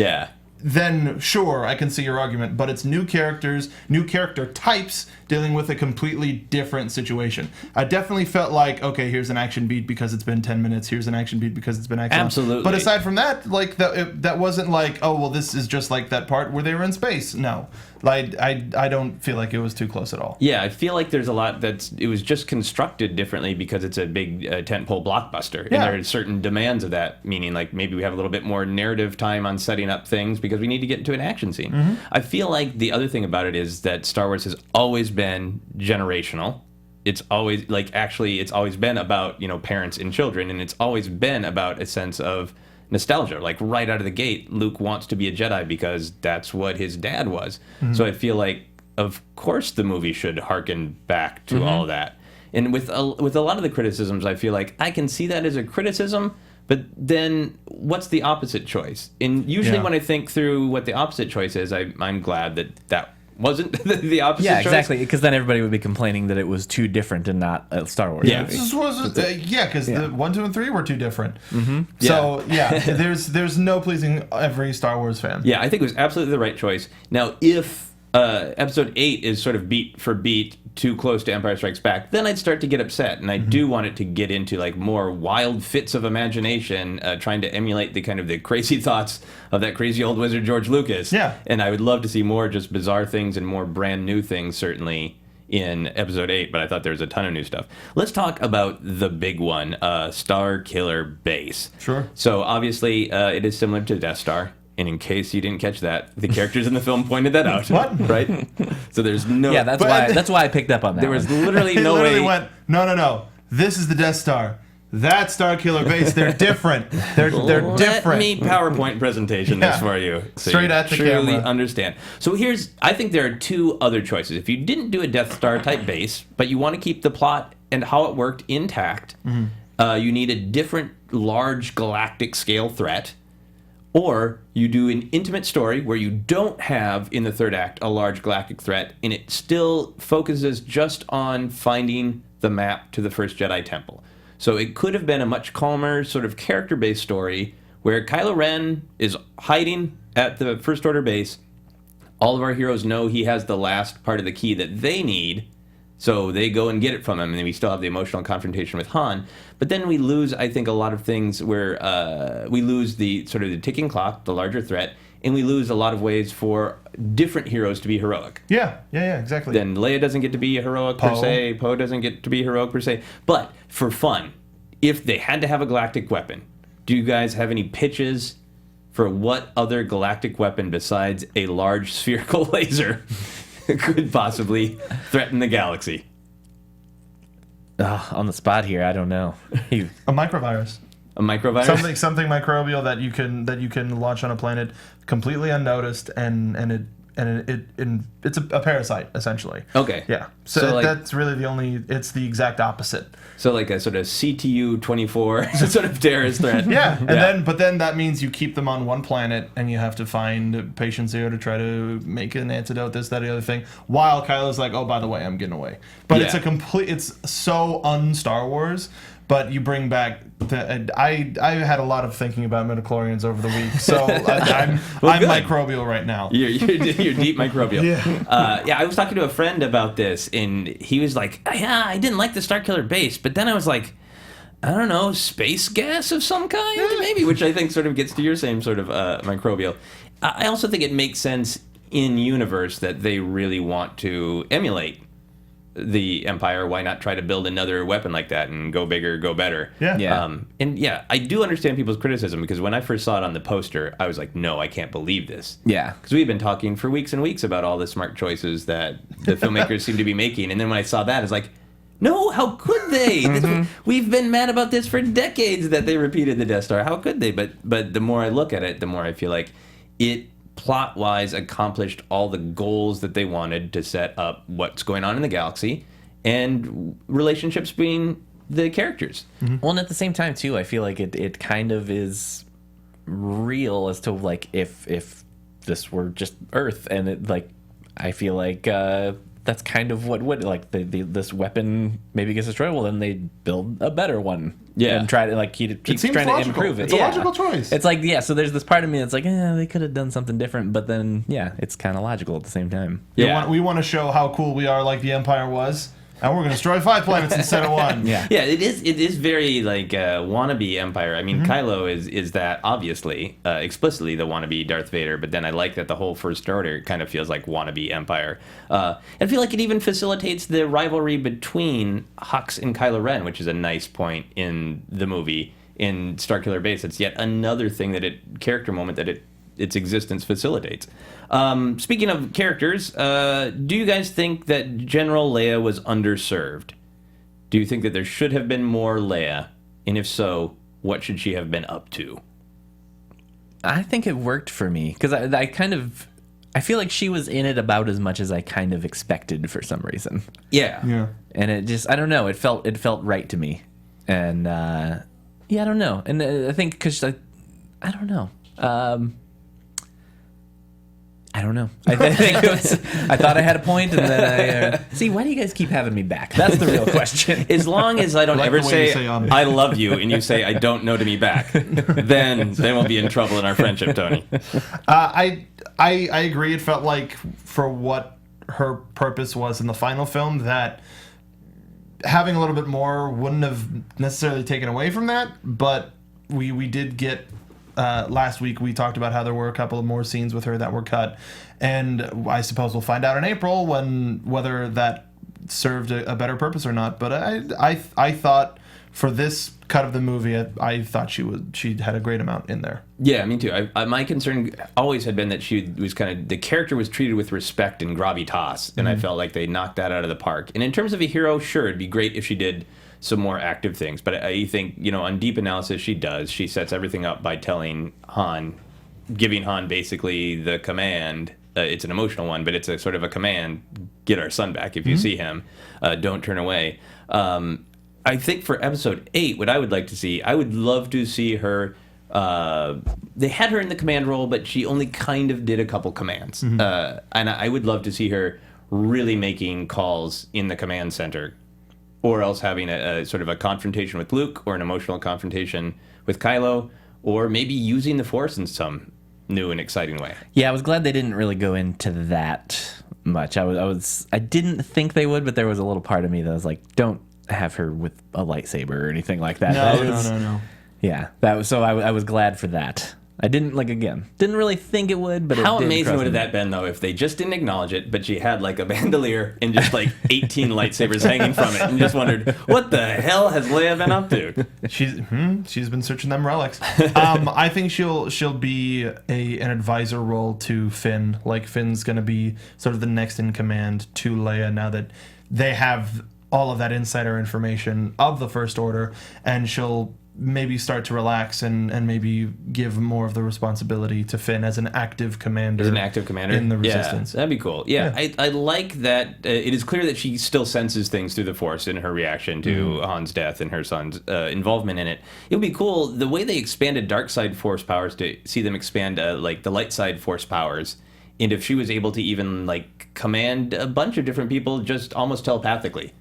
[SPEAKER 4] then sure, I can see your argument. But it's new characters, new character types dealing with a completely different situation. I definitely felt like, okay, here's an action beat because it's been 10 minutes. Here's an action beat because it's been excellent.
[SPEAKER 3] Absolutely.
[SPEAKER 4] But aside from that, like that wasn't like, oh, well, this is just like that part where they were in space. No. I don't feel like it was too close at all.
[SPEAKER 3] Yeah, I feel like there's a lot it was just constructed differently because it's a big tentpole blockbuster. And there are certain demands of that, meaning like maybe we have a little bit more narrative time on setting up things because we need to get into an action scene. I feel like the other thing about it is that Star Wars has always been generational. It's always it's always been about, parents and children, and it's always been about a sense of nostalgia. Like right out of the gate, Luke wants to be a Jedi because that's what his dad was. So I feel like, of course, the movie should harken back to all of that. And with a lot of the criticisms, I feel like I can see that as a criticism, but then what's the opposite choice? And usually when I think through what the opposite choice is, I'm glad that wasn't the opposite choice.
[SPEAKER 5] Yeah, exactly, because then everybody would be complaining that it was too different and not a Star Wars movie.
[SPEAKER 4] This was, because the 1, 2, and 3 were too different. So, there's no pleasing every Star Wars fan.
[SPEAKER 3] Yeah, I think it was absolutely the right choice. Now, if Episode 8 is sort of beat for beat too close to Empire Strikes Back, then I'd start to get upset, and I do want it to get into like more wild fits of imagination, trying to emulate the kind of the crazy thoughts of that crazy old wizard George Lucas.
[SPEAKER 4] Yeah.
[SPEAKER 3] And I would love to see more just bizarre things and more brand new things, certainly in Episode 8, but I thought there was a ton of new stuff. Let's talk about the big one, Star Killer Base.
[SPEAKER 4] Sure.
[SPEAKER 3] So obviously it is similar to Death Star. And in case you didn't catch that, the characters in the film pointed that out.
[SPEAKER 4] What?
[SPEAKER 3] Right? So there's no...
[SPEAKER 5] Yeah, that's why I picked up on that.
[SPEAKER 3] There was
[SPEAKER 5] one.
[SPEAKER 3] literally
[SPEAKER 4] They
[SPEAKER 3] no
[SPEAKER 4] literally
[SPEAKER 3] way...
[SPEAKER 4] went, no. This is the Death Star. That Star Killer Base. They're different. They're different.
[SPEAKER 3] Let me PowerPoint presentation this for you. So
[SPEAKER 4] Straight
[SPEAKER 3] you
[SPEAKER 4] at the
[SPEAKER 3] truly
[SPEAKER 4] camera.
[SPEAKER 3] understand. So I think there are two other choices. If you didn't do a Death Star type base, but you want to keep the plot and how it worked intact, you need a different large galactic scale threat. Or you do an intimate story where you don't have, in the third act, a large galactic threat, and it still focuses just on finding the map to the first Jedi Temple. So it could have been a much calmer, sort of character-based story where Kylo Ren is hiding at the First Order base. All of our heroes know he has the last part of the key that they need, so they go and get it from him, and then we still have the emotional confrontation with Han. But then we lose, I think, a lot of things where we lose the sort of the ticking clock, the larger threat, and we lose a lot of ways for different heroes to be heroic.
[SPEAKER 4] Yeah, exactly.
[SPEAKER 3] Then Leia doesn't get to be heroic per se, Poe doesn't get to be heroic per se. But for fun, if they had to have a galactic weapon, do you guys have any pitches for what other galactic weapon besides a large spherical laser could possibly threaten the galaxy?
[SPEAKER 5] On the spot here, I don't know.
[SPEAKER 4] A microvirus.
[SPEAKER 3] A microvirus?
[SPEAKER 4] Something microbial that you can launch on a planet completely unnoticed, and it's a parasite essentially.
[SPEAKER 3] Okay.
[SPEAKER 4] Yeah. So like, that's really it's the exact opposite.
[SPEAKER 3] So like a sort of CTU-24 sort of terrorist threat.
[SPEAKER 4] Yeah. But then that means you keep them on one planet, and you have to find patient zero to try to make an antidote, this, that, the other thing. While Kylo's like, oh, by the way, I'm getting away. But it's so un-Star Wars. But you bring back I had a lot of thinking about midichlorians over the week, so I'm microbial right now.
[SPEAKER 3] You're deep microbial.
[SPEAKER 4] Yeah.
[SPEAKER 3] I was talking to a friend about this, and he was like, "Yeah, I didn't like the Star Killer Base," but then I was like, I don't know, space gas of some kind, maybe, which I think sort of gets to your same sort of microbial. I also think it makes sense in universe that they really want to emulate the Empire. Why not try to build another weapon like that and go bigger, go better? I do understand people's criticism, because when I first saw it on the poster, I was like, no, I can't believe this.
[SPEAKER 5] Yeah.
[SPEAKER 3] Because we've been talking for weeks and weeks about all the smart choices that the filmmakers seem to be making, and then when I saw that, I was like, no, how could they? We've been mad about this for decades that they repeated the Death Star. How could they? But the more I look at it, the more I feel like it plot-wise accomplished all the goals that they wanted to set up what's going on in the galaxy and relationships between the characters.
[SPEAKER 5] Well, and at the same time, too, I feel like it kind of is real as to, like, if this were just Earth, and it, like, I feel like that's kind of what would, like, this weapon maybe gets destroyed, well, then they build a better one. Yeah. And try to, like, keep trying to improve it.
[SPEAKER 4] It's a logical choice.
[SPEAKER 5] It's like, so there's this part of me that's like, they could have done something different, but then, it's kind of logical at the same time.
[SPEAKER 4] We want to show how cool we are, like the Empire was, and we're going to destroy 5 planets instead of 1.
[SPEAKER 3] Yeah, it is very, like, wannabe Empire. I mean, Kylo is that, obviously, explicitly the wannabe Darth Vader, but then I like that the whole First Order kind of feels like wannabe Empire. I feel like it even facilitates the rivalry between Hux and Kylo Ren, which is a nice point in the movie. In Starkiller Base, it's yet another thing character moment that its existence facilitates. Speaking of characters, do you guys think that General Leia was underserved? Do you think that there should have been more Leia? And if so, what should she have been up to?
[SPEAKER 5] I think it worked for me because I feel like she was in it about as much as I kind of expected for some reason.
[SPEAKER 3] Yeah.
[SPEAKER 5] And it just, I don't know, it felt right to me. And I don't know. And I think because I don't know. I don't know. I think it was, I thought I had a point, and then I see. Why do you guys keep having me back? That's the real question.
[SPEAKER 3] As long as I don't ever say I love you, and you say I don't know to me back, then we'll be in trouble in our friendship, Tony.
[SPEAKER 4] I agree. It felt like for what her purpose was in the final film, that having a little bit more wouldn't have necessarily taken away from that. But we did get. Last week we talked about how there were a couple of more scenes with her that were cut, and I suppose we'll find out in April whether that served a better purpose or not. But I thought for this cut of the movie, I thought she had a great amount in there.
[SPEAKER 3] Yeah, me too. My concern always had been that she was the character was treated with respect and gravitas, and I felt like they knocked that out of the park. And in terms of a hero, sure, it'd be great if she did some more active things, but I think, on deep analysis, she sets everything up by telling Han, giving Han basically the command. It's an emotional one, but it's a sort of a command: get our son back if you see him, don't turn away. I think for episode 8, what I would like to see, I would love to see her. They had her in the command role, but she only kind of did a couple commands, and I would love to see her really making calls in the command center. Or else having a sort of a confrontation with Luke, or an emotional confrontation with Kylo, or maybe using the Force in some new and exciting way.
[SPEAKER 5] Yeah, I was glad they didn't really go into that much. I didn't think they would, but there was a little part of me that was like, don't have her with a lightsaber or anything like that.
[SPEAKER 4] No.
[SPEAKER 5] Yeah, I was glad for that. I didn't really think it would, but
[SPEAKER 3] how
[SPEAKER 5] it did
[SPEAKER 3] amazing would
[SPEAKER 5] me.
[SPEAKER 3] that been though if they just didn't acknowledge it, but she had like a bandolier and just like 18 lightsabers hanging from it, and just wondered what the hell has Leia been up to?
[SPEAKER 4] She's been searching them relics. I think she'll be an advisor role to Finn. Like Finn's gonna be sort of the next in command to Leia now that they have all of that insider information of the First Order, and she'll maybe start to relax and maybe give more of the responsibility to Finn as an active commander. In the Resistance.
[SPEAKER 3] Yeah, that'd be cool. Yeah. I like that. It is clear that she still senses things through the Force in her reaction to Han's death and her son's involvement in it. It would be cool the way they expanded dark side Force powers to see them expand like the light side Force powers. And if she was able to even like command a bunch of different people just almost telepathically.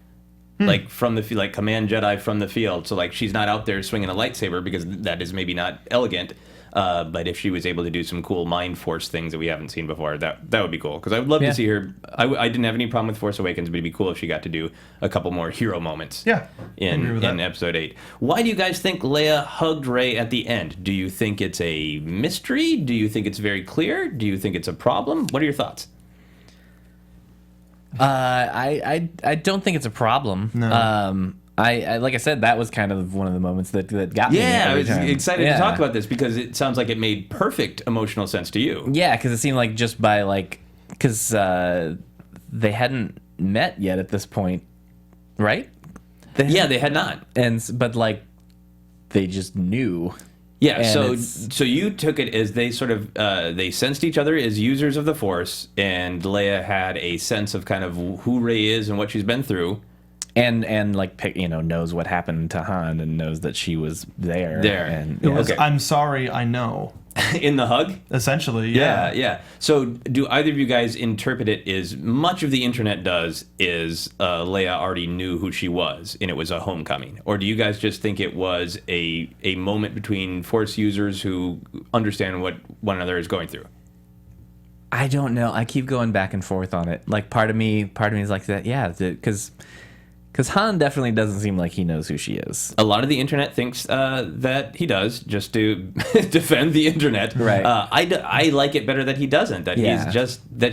[SPEAKER 3] Like from the command Jedi from the field, so like she's not out there swinging a lightsaber because that is maybe not elegant. But if she was able to do some cool mind force things that we haven't seen before, that would be cool. Because I would love to see her. I didn't have any problem with Force Awakens, but it'd be cool if she got to do a couple more hero moments.
[SPEAKER 4] Yeah,
[SPEAKER 3] in episode 8. Why do you guys think Leia hugged Rey at the end? Do you think it's a mystery? Do you think it's very clear? Do you think it's a problem? What are your thoughts?
[SPEAKER 5] I don't think it's a problem.
[SPEAKER 4] No.
[SPEAKER 5] I like I said, that was kind of one of the moments that got me.
[SPEAKER 3] Yeah, I was excited to talk about this because it sounds like it made perfect emotional sense to you.
[SPEAKER 5] Yeah, because it seemed like just by because they hadn't met yet at this point, right?
[SPEAKER 3] They had not,
[SPEAKER 5] but they just knew.
[SPEAKER 3] Yeah, so you took it as they sort of they sensed each other as users of the Force, and Leia had a sense of kind of who Rey is and what she's been through,
[SPEAKER 5] and knows what happened to Han and knows that she was there. And
[SPEAKER 4] it was, I'm sorry, I know.
[SPEAKER 3] In the hug?
[SPEAKER 4] Essentially, yeah.
[SPEAKER 3] Yeah. So do either of you guys interpret it as much of the internet does is Leia already knew who she was and it was a homecoming? Or do you guys just think it was a moment between Force users who understand what one another is going through?
[SPEAKER 5] I don't know. I keep going back and forth on it. Like part of me is like that, yeah, because Han definitely doesn't seem like he knows who she is.
[SPEAKER 3] A lot of the internet thinks that he does, just to defend the internet.
[SPEAKER 5] Right.
[SPEAKER 3] I like it better that he doesn't. That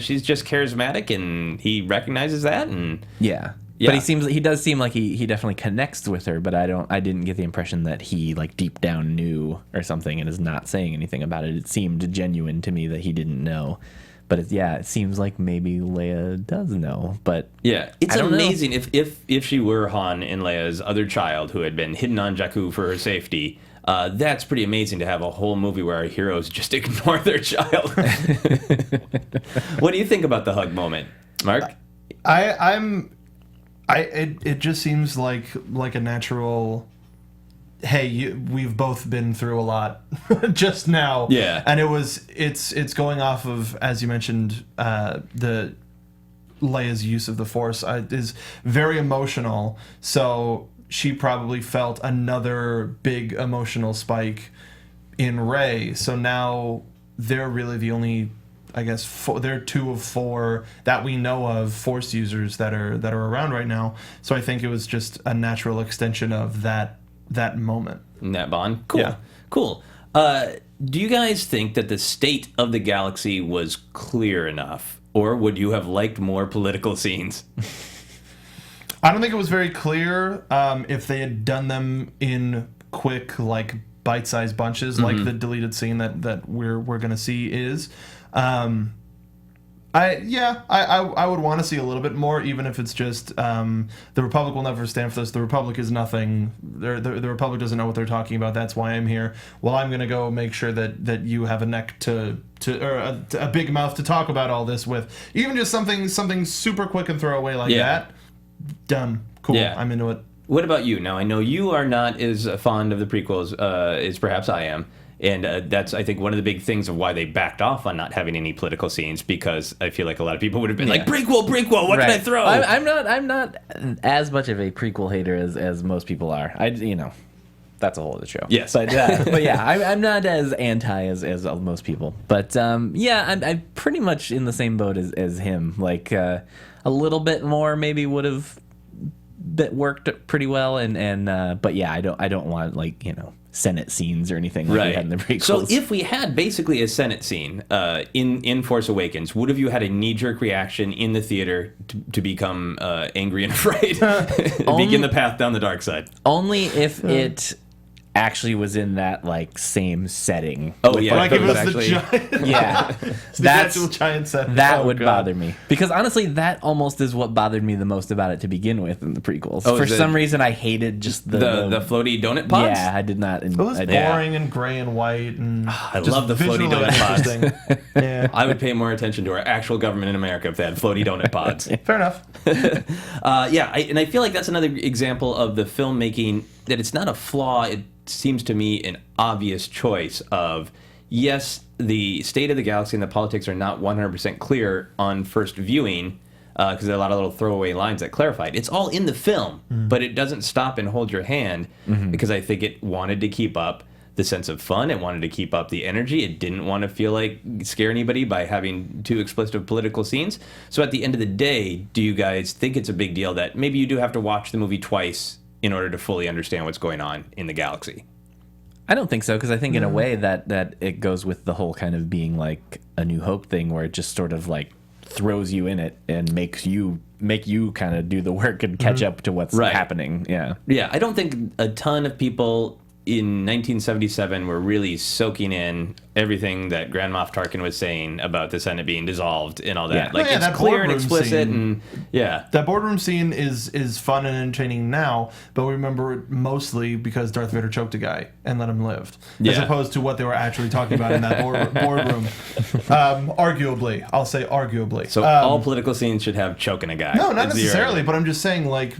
[SPEAKER 3] she's just charismatic and he recognizes that. And
[SPEAKER 5] yeah. But he does seem like he definitely connects with her. But I didn't get the impression that he deep down knew or something and is not saying anything about it. It seemed genuine to me that he didn't know. But it seems like maybe Leia does know. But
[SPEAKER 3] yeah, it's amazing if she were Han and Leia's other child who had been hidden on Jakku for her safety. That's pretty amazing to have a whole movie where our heroes just ignore their child. What do you think about the hug moment, Mark?
[SPEAKER 4] It just seems like a natural. Hey, we've both been through a lot just now.
[SPEAKER 3] Yeah,
[SPEAKER 4] and it's going off of, as you mentioned, the Leia's use of the Force is very emotional. So she probably felt another big emotional spike in Rey. So now they're really the only, I guess, they're 2 of 4 that we know of Force users that are around right now. So I think it was just a natural extension of that moment.
[SPEAKER 3] And that bond. Cool.
[SPEAKER 4] Yeah.
[SPEAKER 3] Cool. Do you guys think that the state of the galaxy was clear enough, or would you have liked more political scenes?
[SPEAKER 4] I don't think it was very clear. If they had done them in quick, like bite-sized bunches, like the deleted scene that we're gonna see is. I would want to see a little bit more, even if it's just the Republic will never stand for this. The Republic is nothing. The Republic doesn't know what they're talking about. That's why I'm here. Well, I'm gonna go make sure that you have a neck or a big mouth to talk about all this with. Even just something super quick and throwaway like that. Done. Cool.
[SPEAKER 3] Yeah.
[SPEAKER 4] I'm into it.
[SPEAKER 3] What about you? Now, I know you are not as fond of the prequels as perhaps I am. And that's, I think, one of the big things of why they backed off on not having any political scenes, because I feel like a lot of people would have been like, prequel, what can I throw?
[SPEAKER 5] I'm not as much of a prequel hater as most people are. That's a whole other show.
[SPEAKER 3] Yes.
[SPEAKER 5] But I'm not as anti as most people. But I'm pretty much in the same boat as him. Like a little bit more maybe would have worked pretty well. But yeah, I don't want Senate scenes or anything like we had in the prequels.
[SPEAKER 3] So if we had basically a Senate scene in Force Awakens, would have you had a knee-jerk reaction in the theater to become angry and afraid? Begin the path down the dark side.
[SPEAKER 5] Only if it actually was in that same setting.
[SPEAKER 3] Oh yeah,
[SPEAKER 4] like it was the giant.
[SPEAKER 5] Yeah,
[SPEAKER 4] the actual giant set.
[SPEAKER 5] That would bother me, because honestly, that almost is what bothered me the most about it to begin with in the prequels. For some reason, I hated just the
[SPEAKER 3] floaty donut pods.
[SPEAKER 5] Yeah, I did not.
[SPEAKER 4] It was boring and gray and white, and
[SPEAKER 3] I love the floaty donut pods.
[SPEAKER 4] Yeah,
[SPEAKER 3] I would pay more attention to our actual government in America if they had floaty donut pods.
[SPEAKER 4] Fair enough.
[SPEAKER 3] I feel like that's another example of the filmmaking that it's not a flaw. It seems to me an obvious choice of, yes, the state of the galaxy and the politics are not 100% clear on first viewing, because there are a lot of little throwaway lines that clarify it. It's all in the film, but it doesn't stop and hold your hand, because I think it wanted to keep up the sense of fun. It wanted to keep up the energy. It didn't want to feel like scare anybody by having too explicit political scenes. So at the end of the day, do you guys think it's a big deal that maybe you do have to watch the movie twice in order to fully understand what's going on in the galaxy?
[SPEAKER 5] I don't think so, because I think in a way that it goes with the whole kind of being like a New Hope thing, where it just sort of throws you in it and make you kind of do the work and catch up to what's happening. Yeah.
[SPEAKER 3] I don't think a ton of people in 1977 were really soaking in everything that Grand Moff Tarkin was saying about the Senate being dissolved and all that.
[SPEAKER 5] Yeah.
[SPEAKER 3] It's clear and explicit, and
[SPEAKER 4] that boardroom scene is fun and entertaining now, but we remember it mostly because Darth Vader choked a guy and let him live, as opposed to what they were actually talking about in that boardroom. Arguably, I'll say arguably.
[SPEAKER 3] So all political scenes should have choking a guy.
[SPEAKER 4] No, not necessarily, but I'm just saying, like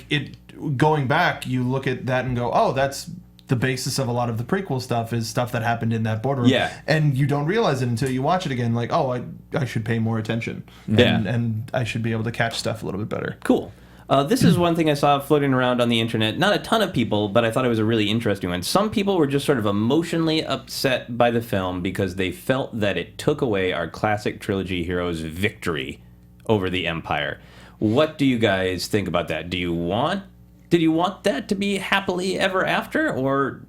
[SPEAKER 4] it. Going back, you look at that and go, oh, that's the basis of a lot of the prequel stuff is stuff that happened in that boardroom.
[SPEAKER 3] Yeah.
[SPEAKER 4] And you don't realize it until you watch it again, like, oh, I should pay more attention. And I should be able to catch stuff a little bit better.
[SPEAKER 3] Cool. This is one thing I saw floating around on the internet. Not a ton of people, but I thought it was a really interesting one. Some people were just sort of emotionally upset by the film because they felt that it took away our classic trilogy heroes' victory over the Empire. What do you guys think about that? Did you want that to be happily ever after, or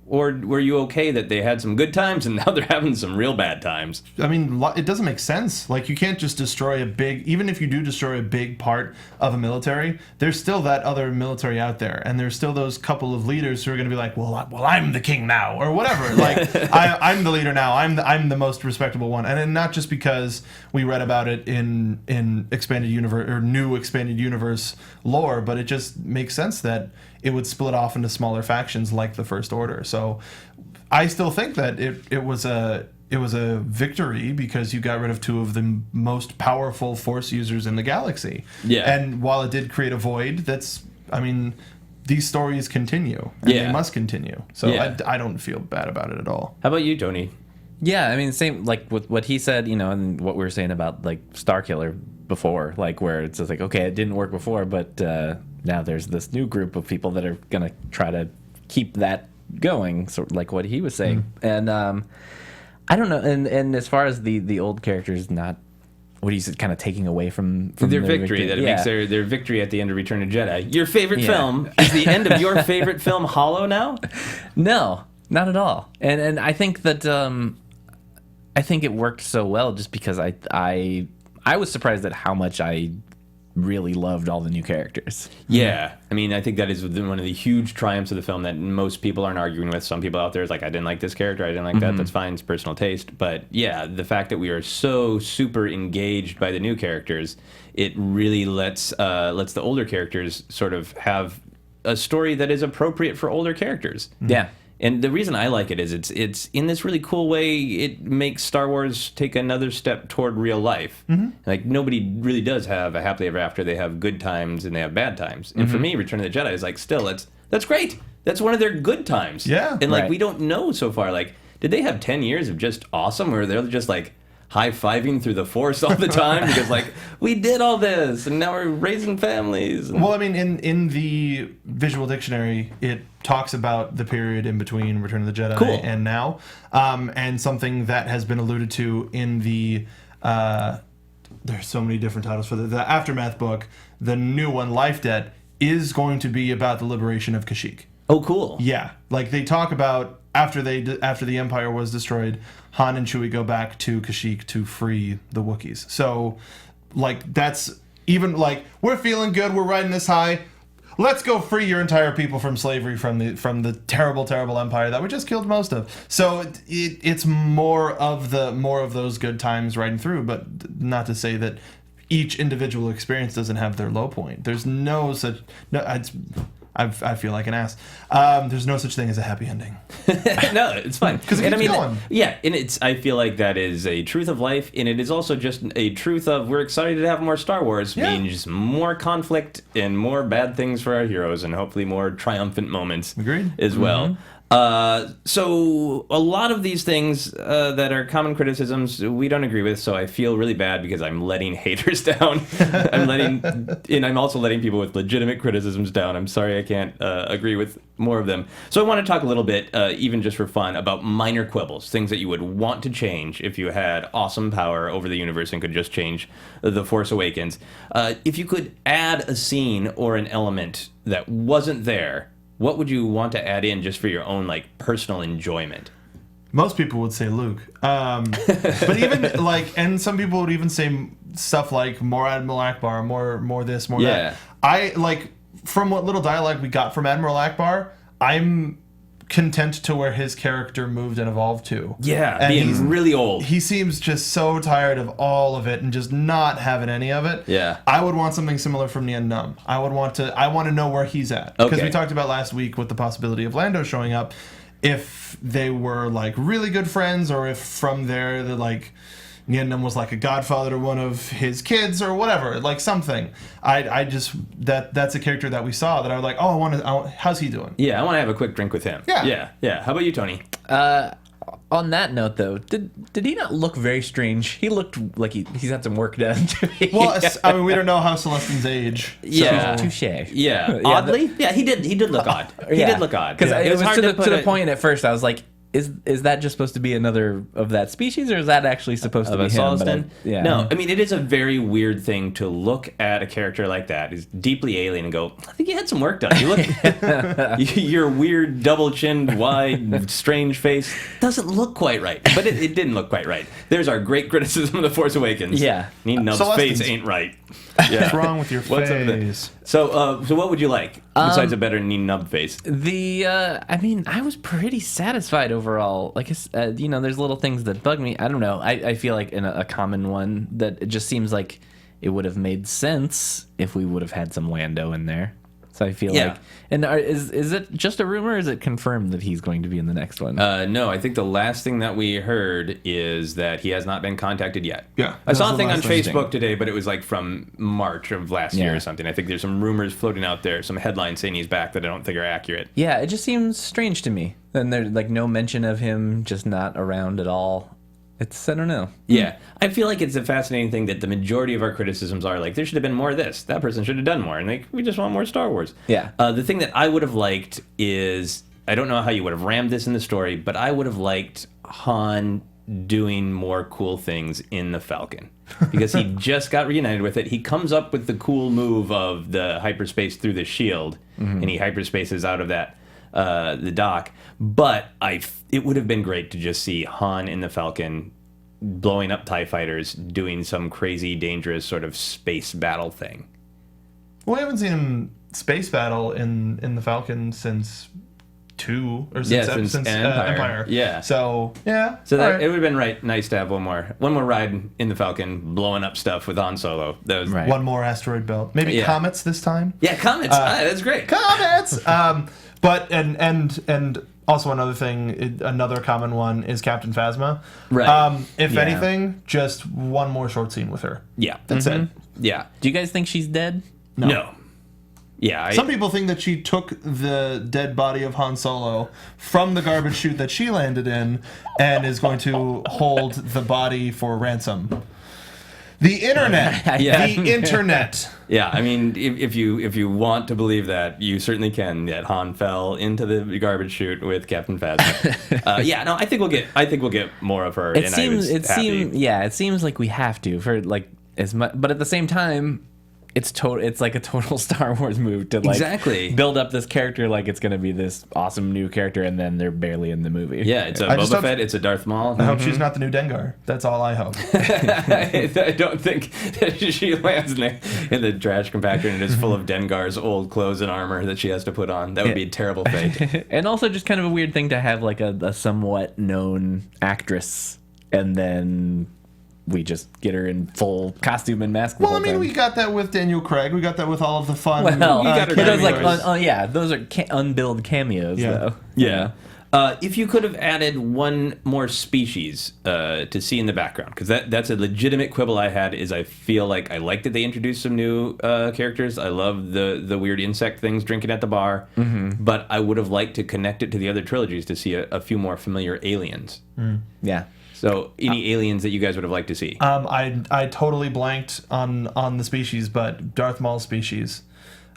[SPEAKER 3] were you okay that they had some good times and now they're having some real bad times?
[SPEAKER 4] I mean, it doesn't make sense. Like, you can't just destroy even if you do destroy a big part of a military, there's still that other military out there, and there's still those couple of leaders who are going to be like, well, I'm the king now, or whatever. Like, I'm the leader now. I'm the most respectable one, and not just because we read about it in expanded universe or new expanded universe lore, but it just makes sense that it would split off into smaller factions like the First Order. So So I still think that it was a victory because you got rid of two of the most powerful Force users in the galaxy.
[SPEAKER 3] Yeah.
[SPEAKER 4] And while it did create a void, these stories continue. And they must continue. So I don't feel bad about it at all.
[SPEAKER 3] How about you, Tony?
[SPEAKER 5] Yeah, I mean, same like with what he said, and what we were saying about like Starkiller before, like where it's just like, okay, it didn't work before, but now there's this new group of people that are gonna try to keep that going, sort of like what he was saying. And I don't know, and as far as the old characters, not what he's kind of taking away from
[SPEAKER 3] their victory, that it makes their victory at the end of Return of Jedi. Your favorite film is the end of your favorite film hollow now?
[SPEAKER 5] No, not at all. And I think that I think it worked so well just because I was surprised at how much I really loved all the new characters.
[SPEAKER 3] Yeah. I mean, I think that is one of the huge triumphs of the film that most people aren't arguing with. Some people out there is like, I didn't like this character, I didn't like that. That's fine, it's personal taste. But yeah, the fact that we are so super engaged by the new characters, it really lets the older characters sort of have a story that is appropriate for older characters.
[SPEAKER 5] Yeah.
[SPEAKER 3] And the reason I like it is it's in this really cool way. It makes Star Wars take another step toward real life. Like nobody really does have a happily ever after. They have good times and they have bad times. And for me, Return of the Jedi is like still that's great. That's one of their good times.
[SPEAKER 4] Yeah.
[SPEAKER 3] And like we don't know so far. Like did they have 10 years of just awesome, or they're just like high-fiving through the Force all the time because like we did all this and now we're raising families.
[SPEAKER 4] Well, I mean, in the visual dictionary, it talks about the period in between Return of the Jedi and now, and something that has been alluded to in the there's so many different titles for the Aftermath book. The new one, Life Debt, is going to be about the liberation of Kashyyyk.
[SPEAKER 3] Oh, cool.
[SPEAKER 4] Yeah, like they talk about after the Empire was destroyed, Han and Chewie go back to Kashyyyk to free the Wookiees. So, like that's even like we're feeling good, we're riding this high. Let's go free your entire people from slavery from the terrible empire that we just killed most of. So it's more of those good times riding through, but not to say that each individual experience doesn't have their low point. There's no such I feel like an ass. There's no such thing as a happy ending.
[SPEAKER 3] No, it's fine.
[SPEAKER 4] Because it keeps going.
[SPEAKER 3] Yeah, and I feel like that is a truth of life, and it is also just a truth of we're excited to have more Star Wars. Means more conflict and more bad things for our heroes, and hopefully more triumphant moments as well. So a lot of these things that are common criticisms we don't agree with, so I feel really bad because I'm letting haters down. I'm also letting people with legitimate criticisms down. I'm sorry I can't agree with more of them. So I want to talk a little bit, even just for fun, about minor quibbles, things that you would want to change if you had awesome power over the universe and could just change The Force Awakens. If you could add a scene or an element that wasn't there, what would you want to add in just for your own like personal enjoyment?
[SPEAKER 4] Most people would say Luke, but even like, and some people would even say stuff like more Admiral Akbar, more this, more that. I like from what little dialogue we got from Admiral Akbar, I'm content to where his character moved and evolved to.
[SPEAKER 3] Yeah,
[SPEAKER 4] and
[SPEAKER 3] being
[SPEAKER 4] he's
[SPEAKER 3] really old.
[SPEAKER 4] He seems just so tired of all of it and just not having any of it.
[SPEAKER 3] Yeah.
[SPEAKER 4] I would want something similar from Nien Nunb. I want to know where he's at. Because we talked about last week with the possibility of Lando showing up, if they were like really good friends or if from there the like Nien Nunb was like a godfather to one of his kids or whatever, like something. I just that's a character that we saw that I was like, how's he doing?
[SPEAKER 3] Yeah, I want to have a quick drink with him. Yeah. How about you, Tony?
[SPEAKER 5] On that note, though, did he not look very strange? He looked like he's had some work done to me.
[SPEAKER 4] Well, I mean, we don't know how Celestine's age.
[SPEAKER 3] Yeah,
[SPEAKER 5] touche.
[SPEAKER 3] Yeah, oddly, he did look odd. He did look odd
[SPEAKER 5] because it was
[SPEAKER 3] hard
[SPEAKER 5] to the point at first. I was like, Is that just supposed to be another of that species, or is that actually supposed to be him?
[SPEAKER 3] Yeah. No, I mean, it is a very weird thing to look at a character like that, who's deeply alien, and go, I think you had some work done. You look, your weird, double-chinned, wide, strange face doesn't look quite right. But it didn't look quite right. There's our great criticism of The Force Awakens.
[SPEAKER 5] Yeah.
[SPEAKER 3] Nien Nunb's face ain't right. Yeah.
[SPEAKER 4] What's wrong with your face?
[SPEAKER 3] So what would you like besides a better Nien Nunb face?
[SPEAKER 5] I mean, I was pretty satisfied overall. Like, there's little things that bug me. I don't know. I feel like in a common one that it just seems like it would have made sense if we would have had some Lando in there. So I feel like, and is it just a rumor, or is it confirmed that he's going to be in the next one?
[SPEAKER 3] No, I think the last thing that we heard is that he has not been contacted yet.
[SPEAKER 4] Yeah.
[SPEAKER 3] I saw a thing on Facebook today, but it was like from March of last year or something. I think there's some rumors floating out there, some headlines saying he's back that I don't think are accurate.
[SPEAKER 5] Yeah, it just seems strange to me. And there's like no mention of him just not around at all. I don't know.
[SPEAKER 3] Yeah. I feel like it's a fascinating thing that the majority of our criticisms are like, there should have been more of this. That person should have done more. And like, we just want more Star Wars.
[SPEAKER 5] Yeah.
[SPEAKER 3] The thing that I would have liked is, I don't know how you would have rammed this in the story, but I would have liked Han doing more cool things in the Falcon. Because he just got reunited with it. He comes up with the cool move of the hyperspace through the shield. And he hyperspaces out of that. The dock, but it would have been great to just see Han in the Falcon blowing up TIE fighters, doing some crazy, dangerous sort of space battle thing.
[SPEAKER 4] Well, we haven't seen him space battle in the Falcon since 2 or since Empire.
[SPEAKER 3] Yeah.
[SPEAKER 4] So yeah.
[SPEAKER 3] So that it would have been nice to have one more ride in the Falcon, blowing up stuff with Han Solo. That was
[SPEAKER 5] Right.
[SPEAKER 4] One more asteroid belt, maybe comets this time.
[SPEAKER 3] Yeah, comets. That's great.
[SPEAKER 4] Comets. But and also another thing, another common one is Captain Phasma.
[SPEAKER 3] Right.
[SPEAKER 4] If anything, just one more short scene with her.
[SPEAKER 3] Yeah.
[SPEAKER 4] That's it.
[SPEAKER 3] Yeah.
[SPEAKER 5] Do you guys think she's dead?
[SPEAKER 3] No. Yeah.
[SPEAKER 4] Some people think that she took the dead body of Han Solo from the garbage chute that she landed in and is going to hold the body for ransom. The internet.
[SPEAKER 3] Yeah.
[SPEAKER 4] The internet.
[SPEAKER 3] Yeah, I mean, if you want to believe that, you certainly can. That Han fell into the garbage chute with Captain Phasma. Yeah, no, I think we'll get more of her.
[SPEAKER 5] It seems like we have to for like as much, but at the same time, it's like a total Star Wars move to like build up this character like it's going to be this awesome new character, and then they're barely in the movie.
[SPEAKER 3] Yeah, it's a Boba Fett, it's a Darth Maul.
[SPEAKER 4] I hope she's not the new Dengar. That's all I hope.
[SPEAKER 3] I don't think that she lands in the trash compactor and it is full of Dengar's old clothes and armor that she has to put on. That would be a terrible fate.
[SPEAKER 5] And also just kind of a weird thing to have like a somewhat known actress and then we just get her in full costume and mask.
[SPEAKER 4] Well, I mean, we got that with Daniel Craig. We got that with all of the fun.
[SPEAKER 5] Well, those like those are unbilled cameos, though.
[SPEAKER 3] Yeah. If you could have added one more species to see in the background, because that's a legitimate quibble I had, is I feel like I like that they introduced some new characters. I love the weird insect things drinking at the bar, but I would have liked to connect it to the other trilogies to see a few more familiar aliens.
[SPEAKER 5] Yeah.
[SPEAKER 3] So, any aliens that you guys would have liked to see?
[SPEAKER 4] I totally blanked on the species, but Darth Maul's species.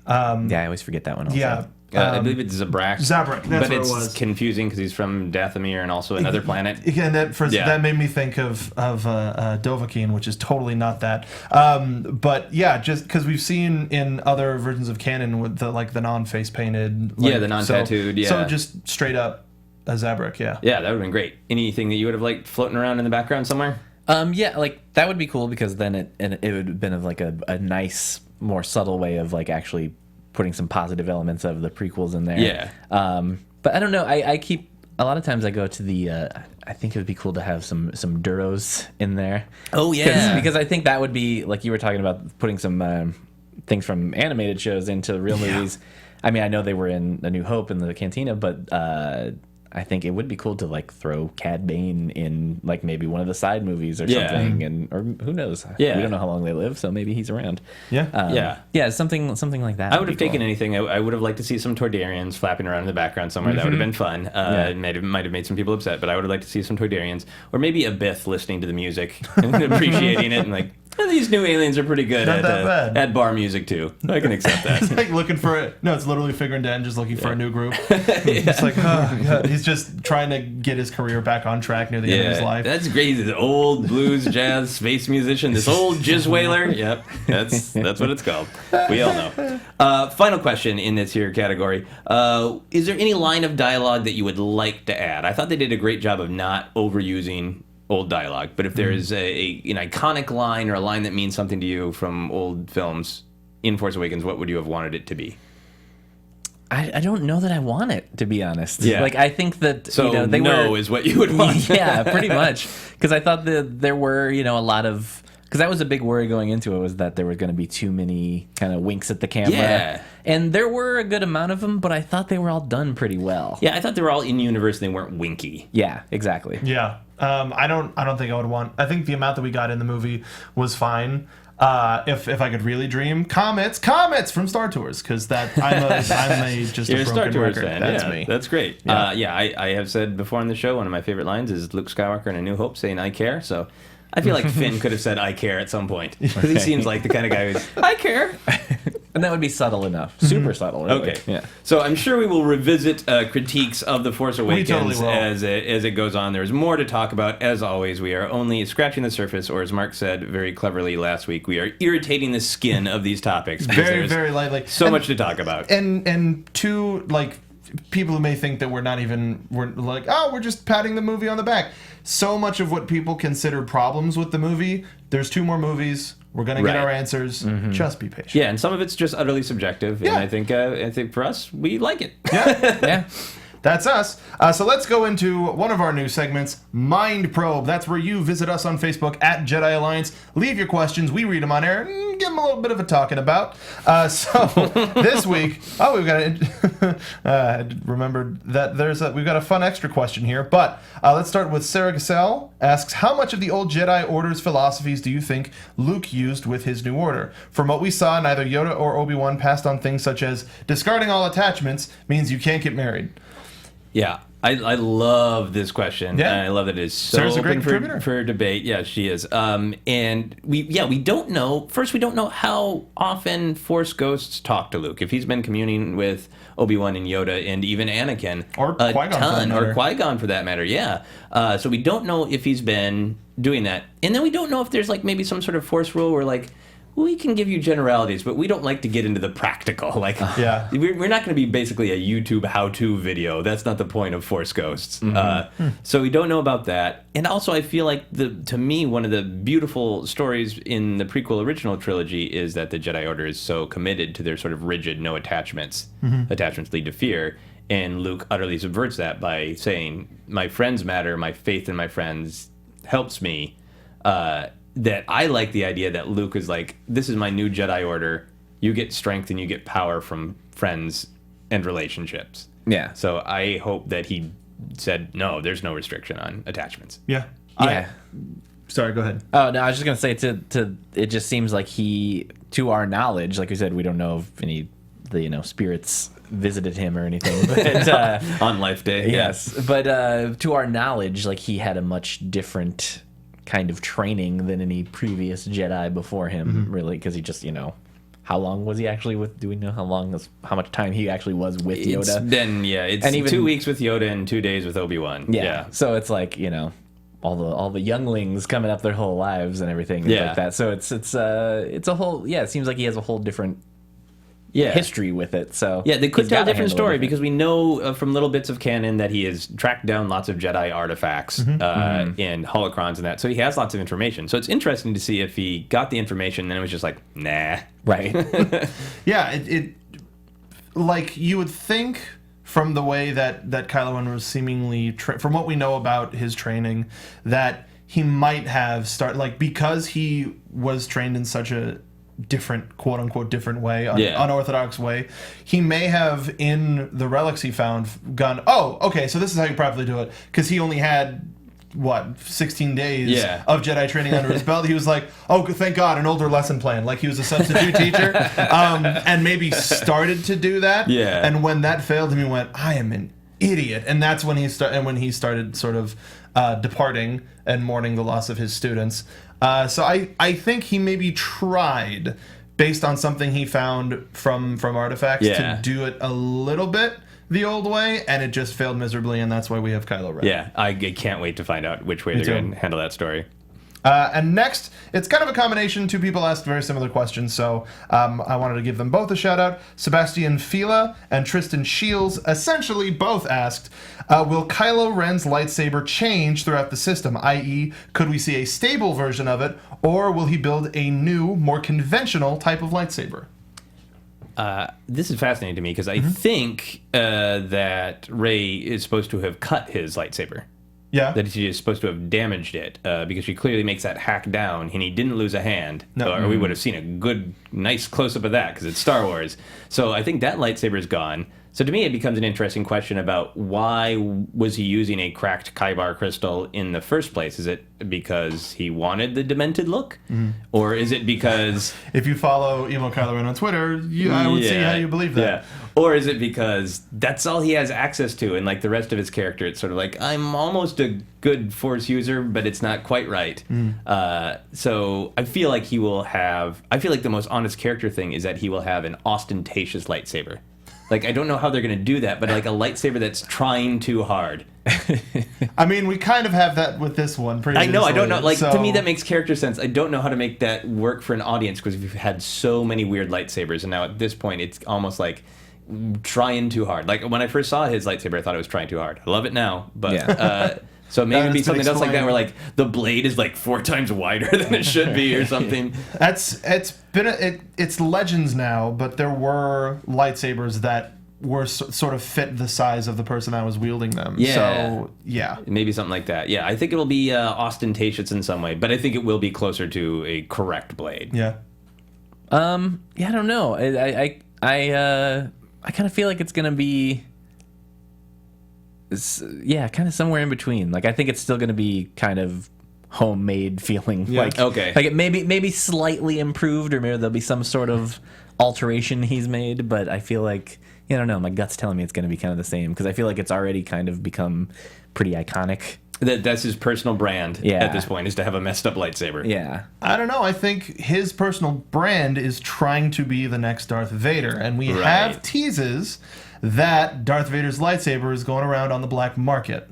[SPEAKER 5] Yeah, I always forget that one also.
[SPEAKER 4] Yeah.
[SPEAKER 3] I believe it's Zabrak.
[SPEAKER 4] Zabrak, that's
[SPEAKER 3] but
[SPEAKER 4] what
[SPEAKER 3] it's
[SPEAKER 4] it was.
[SPEAKER 3] Confusing because he's from Dathomir and also another planet.
[SPEAKER 4] And that made me think of Dovahkiin, which is totally not that. But yeah, just because we've seen in other versions of canon with the non-face painted.
[SPEAKER 3] The non-tattooed.
[SPEAKER 4] So just straight up a Zabrak. Yeah.
[SPEAKER 3] Yeah, that would have been great. Anything that you would have liked floating around in the background somewhere?
[SPEAKER 5] Yeah, like that would be cool because then it would have been of like a nice, more subtle way of like actually putting some positive elements of the prequels in there.
[SPEAKER 3] Yeah.
[SPEAKER 5] But I don't know. I keep a lot of times I go to the. I think it would be cool to have some Duros in there.
[SPEAKER 3] Oh yeah.
[SPEAKER 5] Because I think that would be like you were talking about putting some things from animated shows into real movies. I mean, I know they were in A New Hope in the Cantina, but I think it would be cool to like throw Cad Bane in like maybe one of the side movies or something, or who knows?
[SPEAKER 3] Yeah,
[SPEAKER 5] we don't know how long they live, so maybe he's around.
[SPEAKER 3] Yeah,
[SPEAKER 5] something like that.
[SPEAKER 3] I would have taken anything. I would have liked to see some Toydarians flapping around in the background somewhere. That would have been fun. It might have made some people upset, but I would have liked to see some Toydarians, or maybe a Bith listening to the music and appreciating it and like. These new aliens are pretty good at bar music too. I can accept that.
[SPEAKER 4] It's like looking for it. No, it's literally Figure and Dan just looking for a new group. It's like, oh, God. He's just trying to get his career back on track near the end of his life.
[SPEAKER 3] That's great. He's an old blues, jazz, space musician. This old jizz whaler. Yep, that's what it's called. We all know. Final question in this here category. Is there any line of dialogue that you would like to add? I thought they did a great job of not overusing old dialogue, but if there's an iconic line or a line that means something to you from old films in Force Awakens, what would you have wanted it to be?
[SPEAKER 5] I don't know that I want it, to be honest.
[SPEAKER 3] Yeah.
[SPEAKER 5] Like I think that
[SPEAKER 3] so is what you would want.
[SPEAKER 5] Yeah, pretty much. Because I thought that there were a lot of Because that was a big worry going into it, was that there were going to be too many kind of winks at the camera.
[SPEAKER 3] Yeah.
[SPEAKER 5] And there were a good amount of them, but I thought they were all done pretty well.
[SPEAKER 3] Yeah, I thought they were all in universe and they weren't winky.
[SPEAKER 5] Yeah, exactly.
[SPEAKER 4] Yeah. I don't think I would want. I think the amount that we got in the movie was fine. If I could really dream, comets from Star Tours, because that I'm a just
[SPEAKER 3] You're
[SPEAKER 4] a
[SPEAKER 3] a Star
[SPEAKER 4] broken
[SPEAKER 3] Tours
[SPEAKER 4] record.
[SPEAKER 3] fan.
[SPEAKER 4] That's
[SPEAKER 3] yeah,
[SPEAKER 4] me.
[SPEAKER 3] That's great.
[SPEAKER 4] Yeah.
[SPEAKER 3] I have said before on the show, one of my favorite lines is Luke Skywalker in A New Hope saying, "I care." So I feel like Finn could have said, "I care" at some point. Because he seems like the kind of guy who's, "I care."
[SPEAKER 5] And that would be subtle enough. Super subtle, really.
[SPEAKER 3] Okay.
[SPEAKER 5] Yeah.
[SPEAKER 3] So I'm sure we will revisit critiques of The Force Awakens
[SPEAKER 4] totally will.
[SPEAKER 3] as it goes on. There's more to talk about. As always, we are only scratching the surface, or as Mark said very cleverly last week, we are irritating the skin of these topics. because
[SPEAKER 4] Very,
[SPEAKER 3] there's
[SPEAKER 4] very lightly.
[SPEAKER 3] So much to talk about.
[SPEAKER 4] And two, like, people who may think that we're just patting the movie on the back. So much of what people consider problems with the movie, there's 2 more movies. We're gonna get
[SPEAKER 3] Right.
[SPEAKER 4] our answers. Just be patient.
[SPEAKER 3] Yeah, and some of it's just utterly subjective,
[SPEAKER 4] Yeah.
[SPEAKER 3] and I think for us, we like it.
[SPEAKER 5] Yeah.
[SPEAKER 4] That's us. So let's go into one of our new segments, Mind Probe. That's where you visit us on Facebook at Jedi Alliance. Leave your questions. We read them on air and give them a little bit of a talking about. So this week, we've got I remembered that we've got a fun extra question here. But let's start with Sarah Gassell asks, how much of the old Jedi Order's philosophies do you think Luke used with his new order? From what we saw, neither Yoda or Obi-Wan passed on things such as discarding all attachments means you can't get married.
[SPEAKER 3] Yeah, I love this question.
[SPEAKER 4] Yeah.
[SPEAKER 3] And I love that it is so
[SPEAKER 4] Sarah's a great
[SPEAKER 3] open
[SPEAKER 4] contributor.
[SPEAKER 3] for debate. Yeah, she is. And we don't know. First, we don't know how often Force ghosts talk to Luke. If he's been communing with Obi-Wan and Yoda and even Anakin,
[SPEAKER 4] Or
[SPEAKER 3] a
[SPEAKER 4] Qui-Gon for that
[SPEAKER 3] ton,
[SPEAKER 4] matter.
[SPEAKER 3] or Qui-Gon for that matter. Yeah. So we don't know if he's been doing that, and then we don't know if there's like maybe some sort of Force rule where like, we can give you generalities, but we don't like to get into the practical. Like,
[SPEAKER 4] Yeah.
[SPEAKER 3] we're not going to be basically a YouTube how-to video. That's not the point of Force Ghosts. So we don't know about that. And also, I feel like, to me, one of the beautiful stories in the prequel original trilogy is that the Jedi Order is so committed to their sort of rigid, no attachments. Attachments lead to fear. And Luke utterly subverts that by saying, my friends matter, my faith in my friends helps me. That I like the idea that Luke is like, this is my new Jedi Order. You get strength and you get power from friends and relationships.
[SPEAKER 5] Yeah.
[SPEAKER 3] So I hope that he said, no, there's no restriction on attachments.
[SPEAKER 4] Yeah.
[SPEAKER 5] Yeah.
[SPEAKER 4] Sorry, go ahead.
[SPEAKER 5] Oh no, I was just gonna say it just seems like he, to our knowledge, like we said, we don't know if any spirits visited him or anything. But
[SPEAKER 3] On Life Day.
[SPEAKER 5] yes, but to our knowledge, like he had a much different kind of training than any previous Jedi before him, really, because he just how long was he actually with? Do we know how much time he actually was with Yoda?
[SPEAKER 3] It's
[SPEAKER 5] And even-
[SPEAKER 3] 2 weeks with Yoda and 2 days with Obi-Wan.
[SPEAKER 5] Yeah. So it's like all the younglings coming up their whole lives and everything like that. So it's a whole it seems like he has a whole different history with it. So
[SPEAKER 3] yeah, they could
[SPEAKER 5] he's
[SPEAKER 3] tell a
[SPEAKER 5] gotta
[SPEAKER 3] different
[SPEAKER 5] handle
[SPEAKER 3] story
[SPEAKER 5] it
[SPEAKER 3] because we know from little bits of canon that he has tracked down lots of Jedi artifacts and holocrons and that. So he has lots of information. So it's interesting to see if he got the information and then it was just like, nah.
[SPEAKER 5] right.
[SPEAKER 4] Yeah, it like you would think from the way that Kylo Ren was seemingly from what we know about his training, that he might have because he was trained in such a different, quote unquote, different way, unorthodox way, he may have, in the relics he found, gone, oh, okay, so this is how you properly do it, because he only had 16 days of Jedi training under his belt. He was like, oh, thank God, an older lesson plan. Like he was a substitute teacher, and maybe started to do that.
[SPEAKER 3] Yeah.
[SPEAKER 4] And when that failed him, he went, I am an idiot. And that's when he started sort of departing and mourning the loss of his students. So I think he maybe tried, based on something he found from artifacts, to do it a little bit the old way, and it just failed miserably, and that's why we have Kylo Ren.
[SPEAKER 3] Yeah, I can't wait to find out which way they're going to handle that story.
[SPEAKER 4] And next, it's kind of a combination. 2 people asked very similar questions, so I wanted to give them both a shout out. Sebastian Fila and Tristan Shields essentially both asked, will Kylo Ren's lightsaber change throughout the system, i.e., could we see a stable version of it, or will he build a new, more conventional type of lightsaber?
[SPEAKER 3] This is fascinating to me because I think that Rey is supposed to have cut his lightsaber.
[SPEAKER 4] Yeah.
[SPEAKER 3] That she is supposed to have damaged it because she clearly makes that hack down, and he didn't lose a hand.
[SPEAKER 4] No.
[SPEAKER 3] Or we would have seen a good, nice close-up of that because it's Star Wars. So I think that lightsaber is gone. So to me, it becomes an interesting question about why was he using a cracked Kybar crystal in the first place? Is it because he wanted the demented look? Or is it because...
[SPEAKER 4] If you follow Emo Kylo Ren on Twitter, I would see how you believe that.
[SPEAKER 3] Yeah. Or is it because that's all he has access to, and like the rest of his character, it's sort of like, I'm almost a good Force user, but it's not quite right. So I feel like he will have... I feel like the most honest character thing is that he will have an ostentatious lightsaber. Like, I don't know how they're going to do that, but like a lightsaber that's trying too hard.
[SPEAKER 4] I mean, we kind of have that with this one previously.
[SPEAKER 3] I know, I don't know. Like,
[SPEAKER 4] so...
[SPEAKER 3] to me, that makes character sense. I don't know how to make that work for an audience because we've had so many weird lightsabers, and now at this point, it's almost like trying too hard. Like, when I first saw his lightsaber, I thought it was trying too hard. I love it now, but... So maybe it'd be something else like that, where like the blade is like 4 times wider than it should be, or something.
[SPEAKER 4] It's legends now, but there were lightsabers that were sort of fit the size of the person that was wielding them.
[SPEAKER 3] Yeah.
[SPEAKER 4] So yeah,
[SPEAKER 3] maybe something like that. Yeah, I think it will be ostentatious in some way, but I think it will be closer to a correct blade.
[SPEAKER 4] Yeah.
[SPEAKER 5] Yeah, I don't know. I kind of feel like it's gonna be. Kind of somewhere in between. Like, I think it's still going to be kind of homemade feeling.
[SPEAKER 4] Yeah.
[SPEAKER 5] Like,
[SPEAKER 3] okay.
[SPEAKER 5] Like it maybe slightly improved, or maybe there'll be some sort of alteration he's made. But I feel like, I don't know. My gut's telling me it's going to be kind of the same because I feel like it's already kind of become pretty iconic.
[SPEAKER 3] That's his personal brand at this point, is to have a messed up lightsaber.
[SPEAKER 5] Yeah.
[SPEAKER 4] I don't know. I think his personal brand is trying to be the next Darth Vader, and we have teases that Darth Vader's lightsaber is going around on the black market.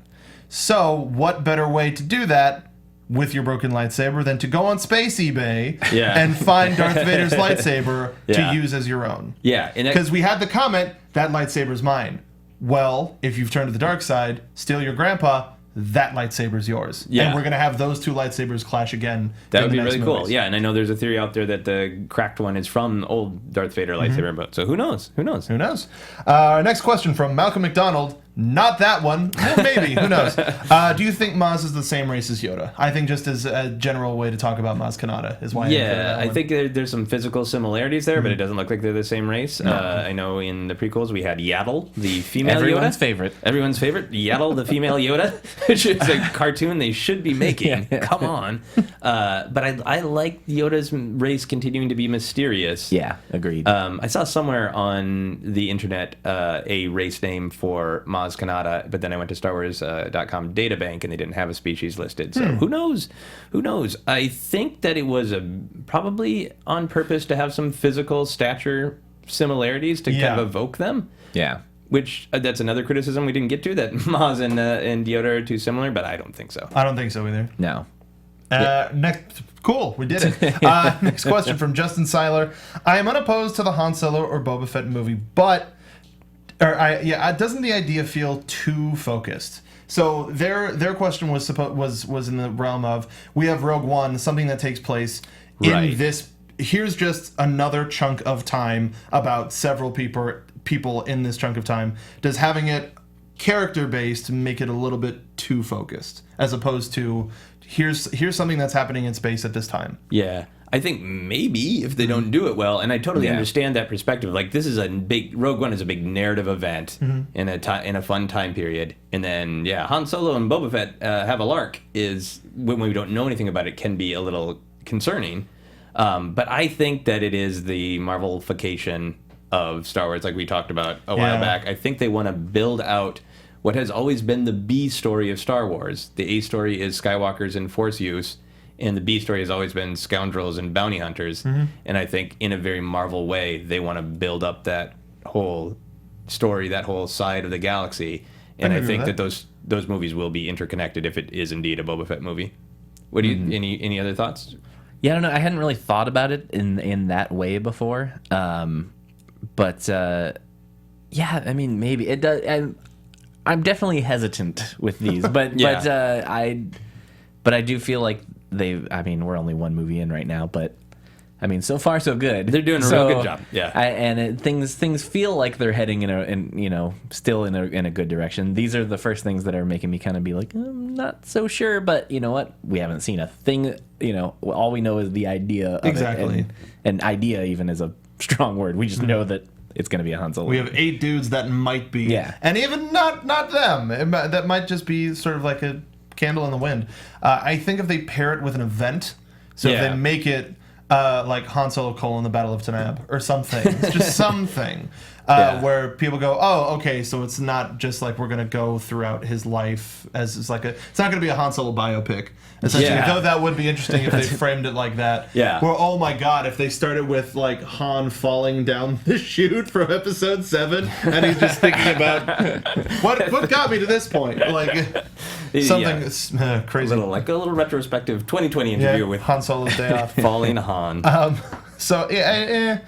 [SPEAKER 4] So, what better way to do that with your broken lightsaber than to go on Space eBay and find Darth Vader's lightsaber to use as your own?
[SPEAKER 3] Yeah.
[SPEAKER 4] Because we had the comment, that lightsaber's mine. Well, if you've turned to the dark side, steal your grandpa, that lightsaber's yours.
[SPEAKER 3] Yeah.
[SPEAKER 4] And we're going to have those two lightsabers clash again.
[SPEAKER 3] That would be really cool. Yeah, and I know there's a theory out there that the cracked one is from old Darth Vader lightsaber, but so who knows? Who knows?
[SPEAKER 4] Who knows? Next question from Malcolm McDonald. Not that one. Well, maybe. Who knows? Do you think Maz is the same race as Yoda? I think just as a general way to talk about Maz Kanata is why.
[SPEAKER 3] I think there's some physical similarities there, but it doesn't look like they're the same race. No. I know in the prequels we had Yaddle, the female
[SPEAKER 5] Everyone's
[SPEAKER 3] Yoda.
[SPEAKER 5] favorite.
[SPEAKER 3] Everyone's favorite. Yaddle, the female Yoda, which is a cartoon they should be making. Come on. But I like Yoda's race continuing to be mysterious.
[SPEAKER 5] Yeah, agreed.
[SPEAKER 3] I saw somewhere on the internet a race name for Maz Kanata, but then I went to StarWars.com databank and they didn't have a species listed. So who knows? Who knows? I think that it was probably on purpose to have some physical stature similarities to kind of evoke them.
[SPEAKER 5] Yeah.
[SPEAKER 3] Which, that's another criticism we didn't get to, that Maz and Yoda are too similar, but I don't think so.
[SPEAKER 4] I don't think so either.
[SPEAKER 5] No.
[SPEAKER 4] Next, cool, we did it. Next question from Justin Seiler. I am unopposed to the Han Solo or Boba Fett movie, but doesn't the idea feel too focused? So their question was in the realm of, we have Rogue One, something that takes place in this. Here's just another chunk of time about several people in this chunk of time. Does having it character based make it a little bit too focused, as opposed to here's something that's happening in space at this time?
[SPEAKER 3] Yeah. I think maybe if they don't do it well, and I totally understand that perspective. Like, this is Rogue One is a big narrative event in a fun time period, and then Han Solo and Boba Fett have a lark. Is when we don't know anything about it, can be a little concerning. But I think that it is the Marvelification of Star Wars, like we talked about a while back. I think they want to build out what has always been the B story of Star Wars. The A story is Skywalkers and Force use. And the B story has always been scoundrels and bounty hunters. And I think in a very Marvel way, they want to build up that whole story, that whole side of the galaxy. And I think that those movies will be interconnected if it is indeed a Boba Fett movie. What do you any other thoughts?
[SPEAKER 5] Yeah, I don't know. I hadn't really thought about it in that way before. But I mean, maybe it does. I'm definitely hesitant with these, but I do feel like we're only one movie in right now, but I mean, so far so good.
[SPEAKER 3] They're doing a real good job. Yeah,
[SPEAKER 5] things feel like they're heading still in a good direction. These are the first things that are making me kind of be like, I'm not so sure, but you know what? We haven't seen a thing. All we know is the idea of
[SPEAKER 4] exactly.
[SPEAKER 5] it, and idea even is a strong word. We just know that it's going to be a Han Solo.
[SPEAKER 4] We have 8 dudes that might be, and even not them. That might just be sort of like a candle in the wind. I think if they pair it with an event, so if they make it. Like Han Solo: The Battle of Tanab or something. It's just something where people go, oh, okay, so it's not just like we're going to go throughout his life as it's like it's not going to be a Han Solo biopic. Essentially, though that would be interesting if they framed it like that.
[SPEAKER 3] Yeah.
[SPEAKER 4] Where, oh my God, if they started with like Han falling down the chute from Episode 7, and he's just thinking about what got me to this point, like something crazy,
[SPEAKER 3] a little retrospective 2020 interview with
[SPEAKER 4] Han Solo's day off,
[SPEAKER 3] falling Han.
[SPEAKER 4] So I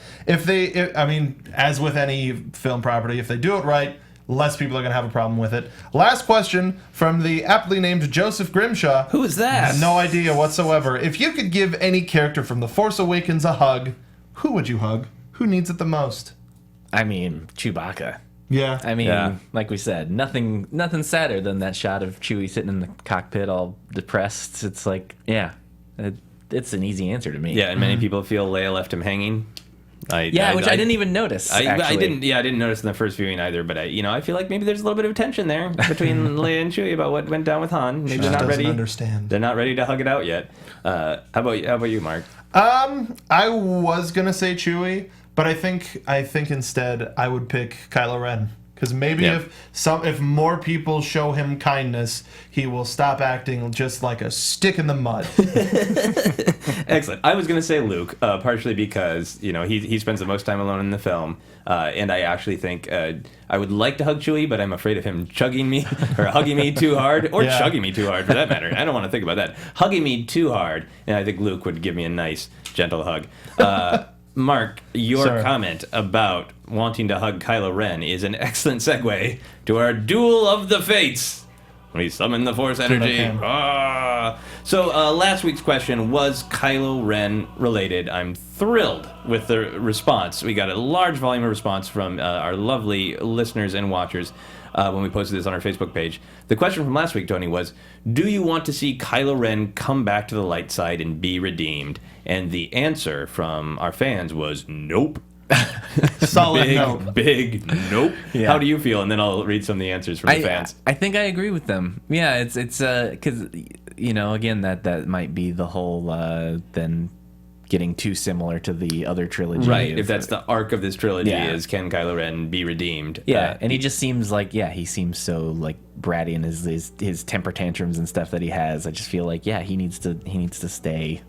[SPEAKER 4] mean, as with any film property, if they do it right, less people are going to have a problem with it. Last question from the aptly named Joseph Scrimshaw.
[SPEAKER 3] Who is that?
[SPEAKER 4] No idea whatsoever. If you could give any character from The Force Awakens a hug, who would you hug? Who needs it the most?
[SPEAKER 5] I mean, Chewbacca.
[SPEAKER 4] Yeah.
[SPEAKER 5] I mean, like we said, nothing sadder than that shot of Chewie sitting in the cockpit all depressed. It's like, it's an easy answer to me.
[SPEAKER 3] Yeah, and many people feel Leia left him hanging.
[SPEAKER 5] I didn't even notice.
[SPEAKER 3] I didn't notice in the first viewing either. But I feel like maybe there's a little bit of tension there between Leia and Chewie about what went down with Han. Maybe they're not ready.
[SPEAKER 4] Understand.
[SPEAKER 3] They're not ready to hug it out yet. How about you, Mark?
[SPEAKER 4] I was gonna say Chewie, but I think instead I would pick Kylo Ren. Because maybe if more people show him kindness, he will stop acting just like a stick in the mud.
[SPEAKER 3] Excellent. I was going to say Luke, partially because he spends the most time alone in the film, and I actually think I would like to hug Chewie, but I'm afraid of him chugging me or hugging me too hard, or chugging me too hard for that matter. I don't want to think about that. Hugging me too hard, and I think Luke would give me a nice, gentle hug. Mark, your comment about wanting to hug Kylo Ren is an excellent segue to our Duel of the Fates. We summon the Force energy. So last week's question, was Kylo Ren related? I'm thrilled with the response. We got a large volume of response from our lovely listeners and watchers when we posted this on our Facebook page. The question from last week, Tony, was, do you want to see Kylo Ren come back to the light side and be redeemed? And the answer from our fans was nope.
[SPEAKER 4] Solid nope.
[SPEAKER 3] Big nope. Yeah. How do you feel? And then I'll read some of the answers from the fans.
[SPEAKER 5] I think I agree with them. Yeah, it's because again that might be the whole then getting too similar to the other trilogy.
[SPEAKER 3] Right. If that's the arc of this trilogy, is can Kylo Ren be redeemed?
[SPEAKER 5] Yeah, and he just seems like he seems so like bratty in his temper tantrums and stuff that he has. I just feel like he needs to stay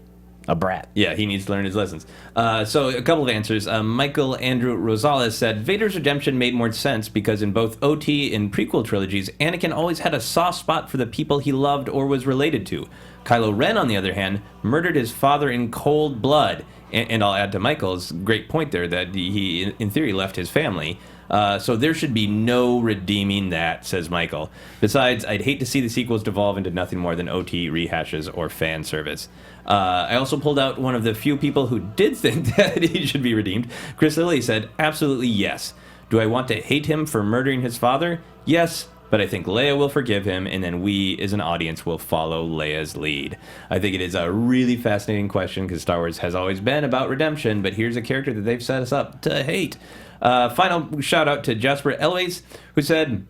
[SPEAKER 5] a brat.
[SPEAKER 3] Yeah, he needs to learn his lessons. So a couple of answers. Michael Andrew Rosales said, Vader's redemption made more sense because in both OT and prequel trilogies, Anakin always had a soft spot for the people he loved or was related to. Kylo Ren, on the other hand, murdered his father in cold blood. And I'll add to Michael's great point there that he, in theory, left his family. So there should be no redeeming that, says Michael. Besides, I'd hate to see the sequels devolve into nothing more than OT rehashes or fan service. I also pulled out one of the few people who did think that he should be redeemed. Chris Lilly said, absolutely yes. Do I want to hate him for murdering his father? Yes, but I think Leia will forgive him, and then we, as an audience, will follow Leia's lead. I think it is a really fascinating question, because Star Wars has always been about redemption, but here's a character that they've set us up to hate. Final shout-out to Jasper Elways, who said,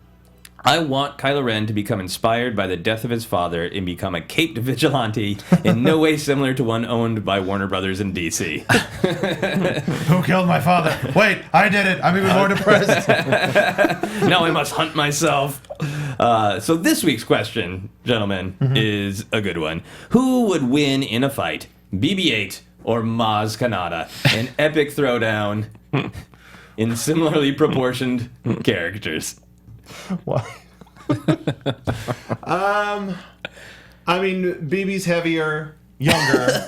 [SPEAKER 3] I want Kylo Ren to become inspired by the death of his father and become a caped vigilante in no way similar to one owned by Warner Brothers and DC.
[SPEAKER 4] Who killed my father? Wait, I did it. I'm even more depressed.
[SPEAKER 3] Now I must hunt myself. So this week's question, gentlemen, is a good one. Who would win in a fight, BB-8 or Maz Kanata? An epic throwdown in similarly proportioned characters.
[SPEAKER 4] Why? I mean, BB's heavier. younger,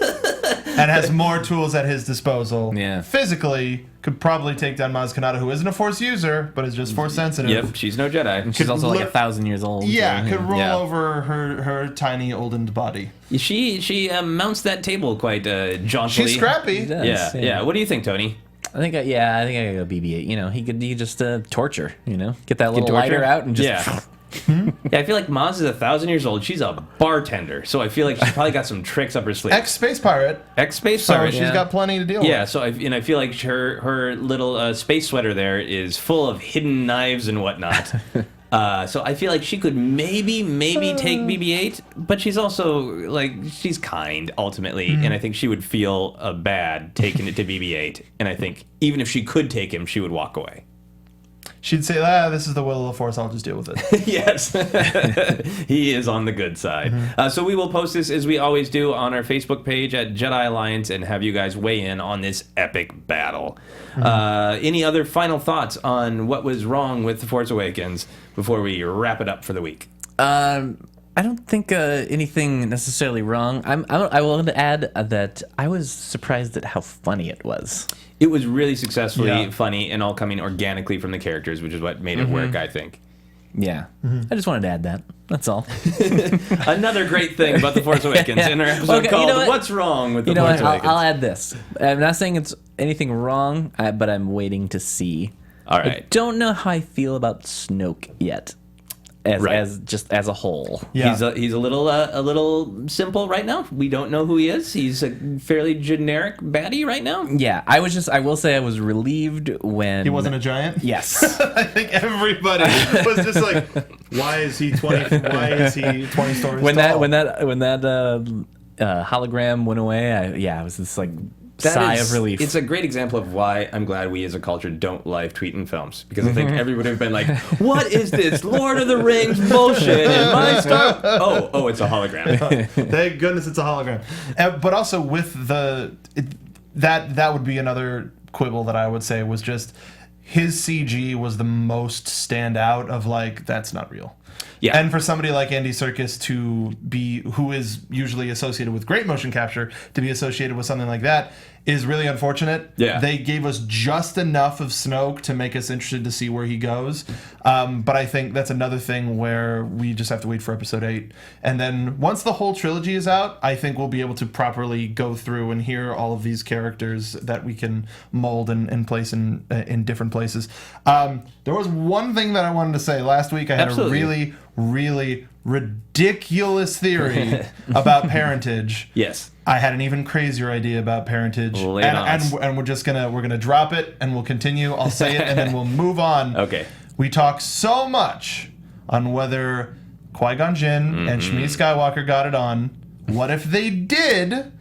[SPEAKER 4] and has more tools at his disposal.
[SPEAKER 5] Yeah.
[SPEAKER 4] Physically, could probably take down Maz Kanata, who isn't a Force user, but is just Force sensitive.
[SPEAKER 3] Yep, she's no Jedi.
[SPEAKER 5] She's also like 1,000 years old.
[SPEAKER 4] Yeah,
[SPEAKER 5] so,
[SPEAKER 4] could roll
[SPEAKER 3] Yeah.
[SPEAKER 4] over her tiny, oldened body.
[SPEAKER 3] She mounts that table quite jauntily.
[SPEAKER 4] She's scrappy.
[SPEAKER 5] She does,
[SPEAKER 3] Yeah. What do you think, Tony?
[SPEAKER 5] I think I gotta go BB-8. You know, he could just torture. You know, get that little
[SPEAKER 3] torture?
[SPEAKER 5] lighter out and just.
[SPEAKER 3] Yeah. Yeah, I feel like Maz is 1,000 years old. She's a bartender, so I feel like she's probably got some tricks up her sleeve.
[SPEAKER 4] Ex-space pirate.
[SPEAKER 3] Ex-space
[SPEAKER 4] So
[SPEAKER 3] pirate.
[SPEAKER 4] she's got plenty to deal with.
[SPEAKER 3] Yeah, so I feel like her little space sweater there is full of hidden knives and whatnot. So I feel like she could maybe take BB-8, but she's also like she's kind ultimately, and I think she would feel bad taking it to BB-8. And I think even if she could take him, she would walk away.
[SPEAKER 4] She'd say, this is the will of the Force, I'll just deal with it.
[SPEAKER 3] Yes, he is on the good side. So we will post this as we always do on our Facebook page at Jedi Alliance and have you guys weigh in on this epic battle. Any other final thoughts on what was wrong with The Force Awakens before we wrap it up for the week?
[SPEAKER 5] I don't think anything necessarily wrong. I will add that I was surprised at how funny it was.
[SPEAKER 3] It was really successfully
[SPEAKER 4] Yeah.
[SPEAKER 3] funny and all coming organically from the characters, which is what made it work, I think.
[SPEAKER 5] Yeah, I just wanted to add that. That's all.
[SPEAKER 3] Another great thing about The Force Awakens in our episode
[SPEAKER 5] Okay,
[SPEAKER 3] called
[SPEAKER 5] you know what?
[SPEAKER 3] What's Wrong with The
[SPEAKER 5] You know
[SPEAKER 3] Force
[SPEAKER 5] what?
[SPEAKER 3] Awakens?
[SPEAKER 5] I'll add this. I'm not saying it's anything wrong, but I'm waiting to see.
[SPEAKER 3] All
[SPEAKER 5] I
[SPEAKER 3] right.
[SPEAKER 5] don't know how I feel about Snoke yet, as a whole.
[SPEAKER 4] Yeah.
[SPEAKER 3] He's a little simple right now. We don't know who he is. He's a fairly generic baddie right now.
[SPEAKER 5] Yeah, I will say I was relieved when
[SPEAKER 4] He wasn't a giant?
[SPEAKER 5] Yes.
[SPEAKER 4] I think everybody was just like, why is he 20 stories
[SPEAKER 5] when
[SPEAKER 4] tall?
[SPEAKER 5] that hologram went away, I was just like sigh of relief.
[SPEAKER 3] It's a great example of why I'm glad we as a culture don't live tweet in films, because I think everybody would have been like, what is this Lord of the Rings bullshit in my Star? Oh, it's a hologram.
[SPEAKER 4] Thank goodness it's a hologram. But also with that would be another quibble that I would say was just his CG was the most standout of like, that's not real.
[SPEAKER 3] Yeah.
[SPEAKER 4] And for somebody like Andy Serkis who is usually associated with great motion capture, to be associated with something like that is really unfortunate.
[SPEAKER 3] Yeah.
[SPEAKER 4] They gave us just enough of Snoke to make us interested to see where he goes. But I think that's another thing where we just have to wait for episode 8. And then once the whole trilogy is out, I think we'll be able to properly go through and hear all of these characters that we can mold and place in different places. There was one thing that I wanted to say. Last week I had
[SPEAKER 3] Absolutely.
[SPEAKER 4] a really, really ridiculous theory about parentage.
[SPEAKER 3] Yes.
[SPEAKER 4] I had an even crazier idea about parentage,
[SPEAKER 3] Lay it on us.
[SPEAKER 4] and we're gonna drop it, and we'll continue. I'll say it, and then we'll move on.
[SPEAKER 3] Okay.
[SPEAKER 4] We talk so much on whether Qui-Gon Jinn and Shmi Skywalker got it on. What if they did?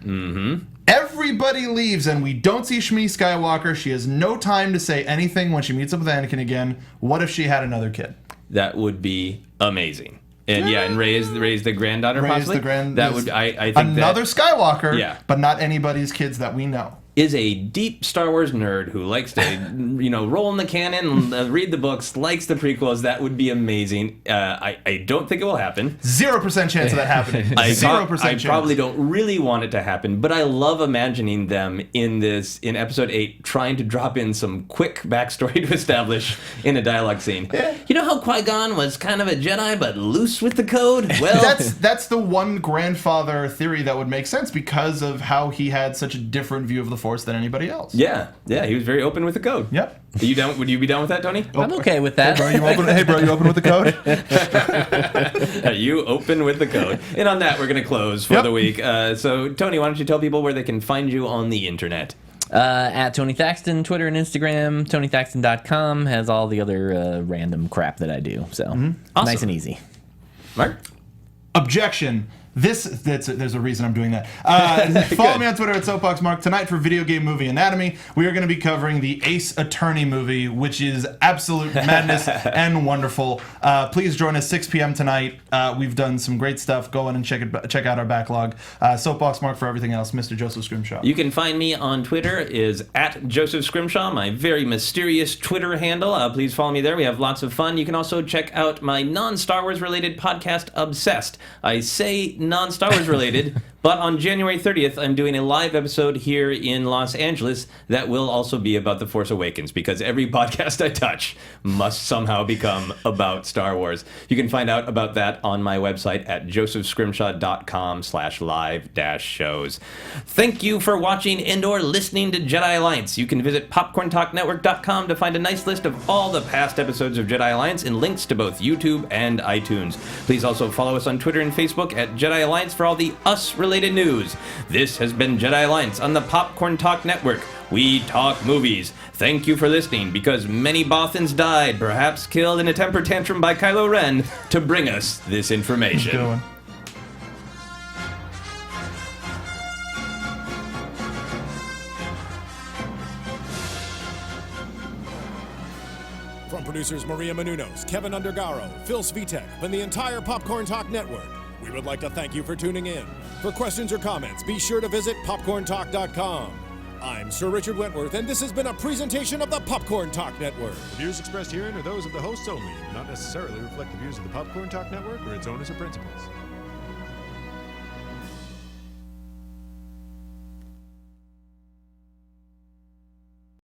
[SPEAKER 4] Everybody leaves, and we don't see Shmi Skywalker. She has no time to say anything when she meets up with Anakin again. What if she had another kid?
[SPEAKER 3] That would be amazing. And and raise the granddaughter possibly. That would I think
[SPEAKER 4] another Skywalker,
[SPEAKER 3] Yeah.
[SPEAKER 4] but not anybody's kids that we know.
[SPEAKER 3] is a deep Star Wars nerd who likes to, roll in the canon, read the books, likes the prequels. That would be amazing. I don't think it will happen.
[SPEAKER 4] 0% chance of that happening. 0%
[SPEAKER 3] I
[SPEAKER 4] chance.
[SPEAKER 3] probably don't really want it to happen, but I love imagining them in episode 8 trying to drop in some quick backstory to establish in a dialogue scene.
[SPEAKER 4] Yeah.
[SPEAKER 3] You know how Qui-Gon was kind of a Jedi but loose with the code? Well,
[SPEAKER 4] That's the one grandfather theory that would make sense because of how he had such a different view of the Force than anybody else.
[SPEAKER 3] yeah, he was very open with the code.
[SPEAKER 4] Yep.
[SPEAKER 3] Are you down? Would you be down with that, Tony?
[SPEAKER 5] I'm okay with that.
[SPEAKER 4] Hey bro, you open with the code?
[SPEAKER 3] Are you open with the code? And on that, we're going to close for
[SPEAKER 4] Yep.
[SPEAKER 3] the week. So, Tony, why don't you tell people where they can find you on the internet?
[SPEAKER 5] At Tony Thaxton, Twitter and Instagram. TonyThaxton.com has all the other random crap that I do. So
[SPEAKER 3] Awesome.
[SPEAKER 5] nice and easy.
[SPEAKER 3] Mark?
[SPEAKER 4] Objection. There's a reason I'm doing that. Follow me on Twitter at SoapboxMark. Tonight for Video Game Movie Anatomy, we are going to be covering the Ace Attorney movie, which is absolute madness and wonderful. Please join us 6 p.m. tonight. We've done some great stuff. Go in and check out our backlog. SoapboxMark for everything else. Mr. Joseph Scrimshaw.
[SPEAKER 3] You can find me on Twitter is at Joseph Scrimshaw, my very mysterious Twitter handle. Please follow me there. We have lots of fun. You can also check out my non-Star Wars related podcast, Obsessed. I say non-Star Wars related, But on January 30th, I'm doing a live episode here in Los Angeles that will also be about The Force Awakens, because every podcast I touch must somehow become about Star Wars. You can find out about that on my website at josephscrimshaw.com/live-shows. Thank you for watching and/or listening to Jedi Alliance. You can visit popcorntalknetwork.com to find a nice list of all the past episodes of Jedi Alliance and links to both YouTube and iTunes. Please also follow us on Twitter and Facebook at Jedi Alliance for all the us-related news. This has been Jedi Alliance on the Popcorn Talk Network. We talk movies. Thank you for listening, because many Bothans died, perhaps killed in a temper tantrum by Kylo Ren, to bring us this information.
[SPEAKER 4] Good one.
[SPEAKER 1] From producers Maria Menounos, Kevin Undergaro, Phil Svitek, and the entire Popcorn Talk Network, we would like to thank you for tuning in. For questions or comments, be sure to visit popcorntalk.com. I'm Sir Richard Wentworth, and this has been a presentation of the Popcorn Talk Network.
[SPEAKER 6] The views expressed herein are those of the hosts only and do not necessarily reflect the views of the Popcorn Talk Network or its owners or principals.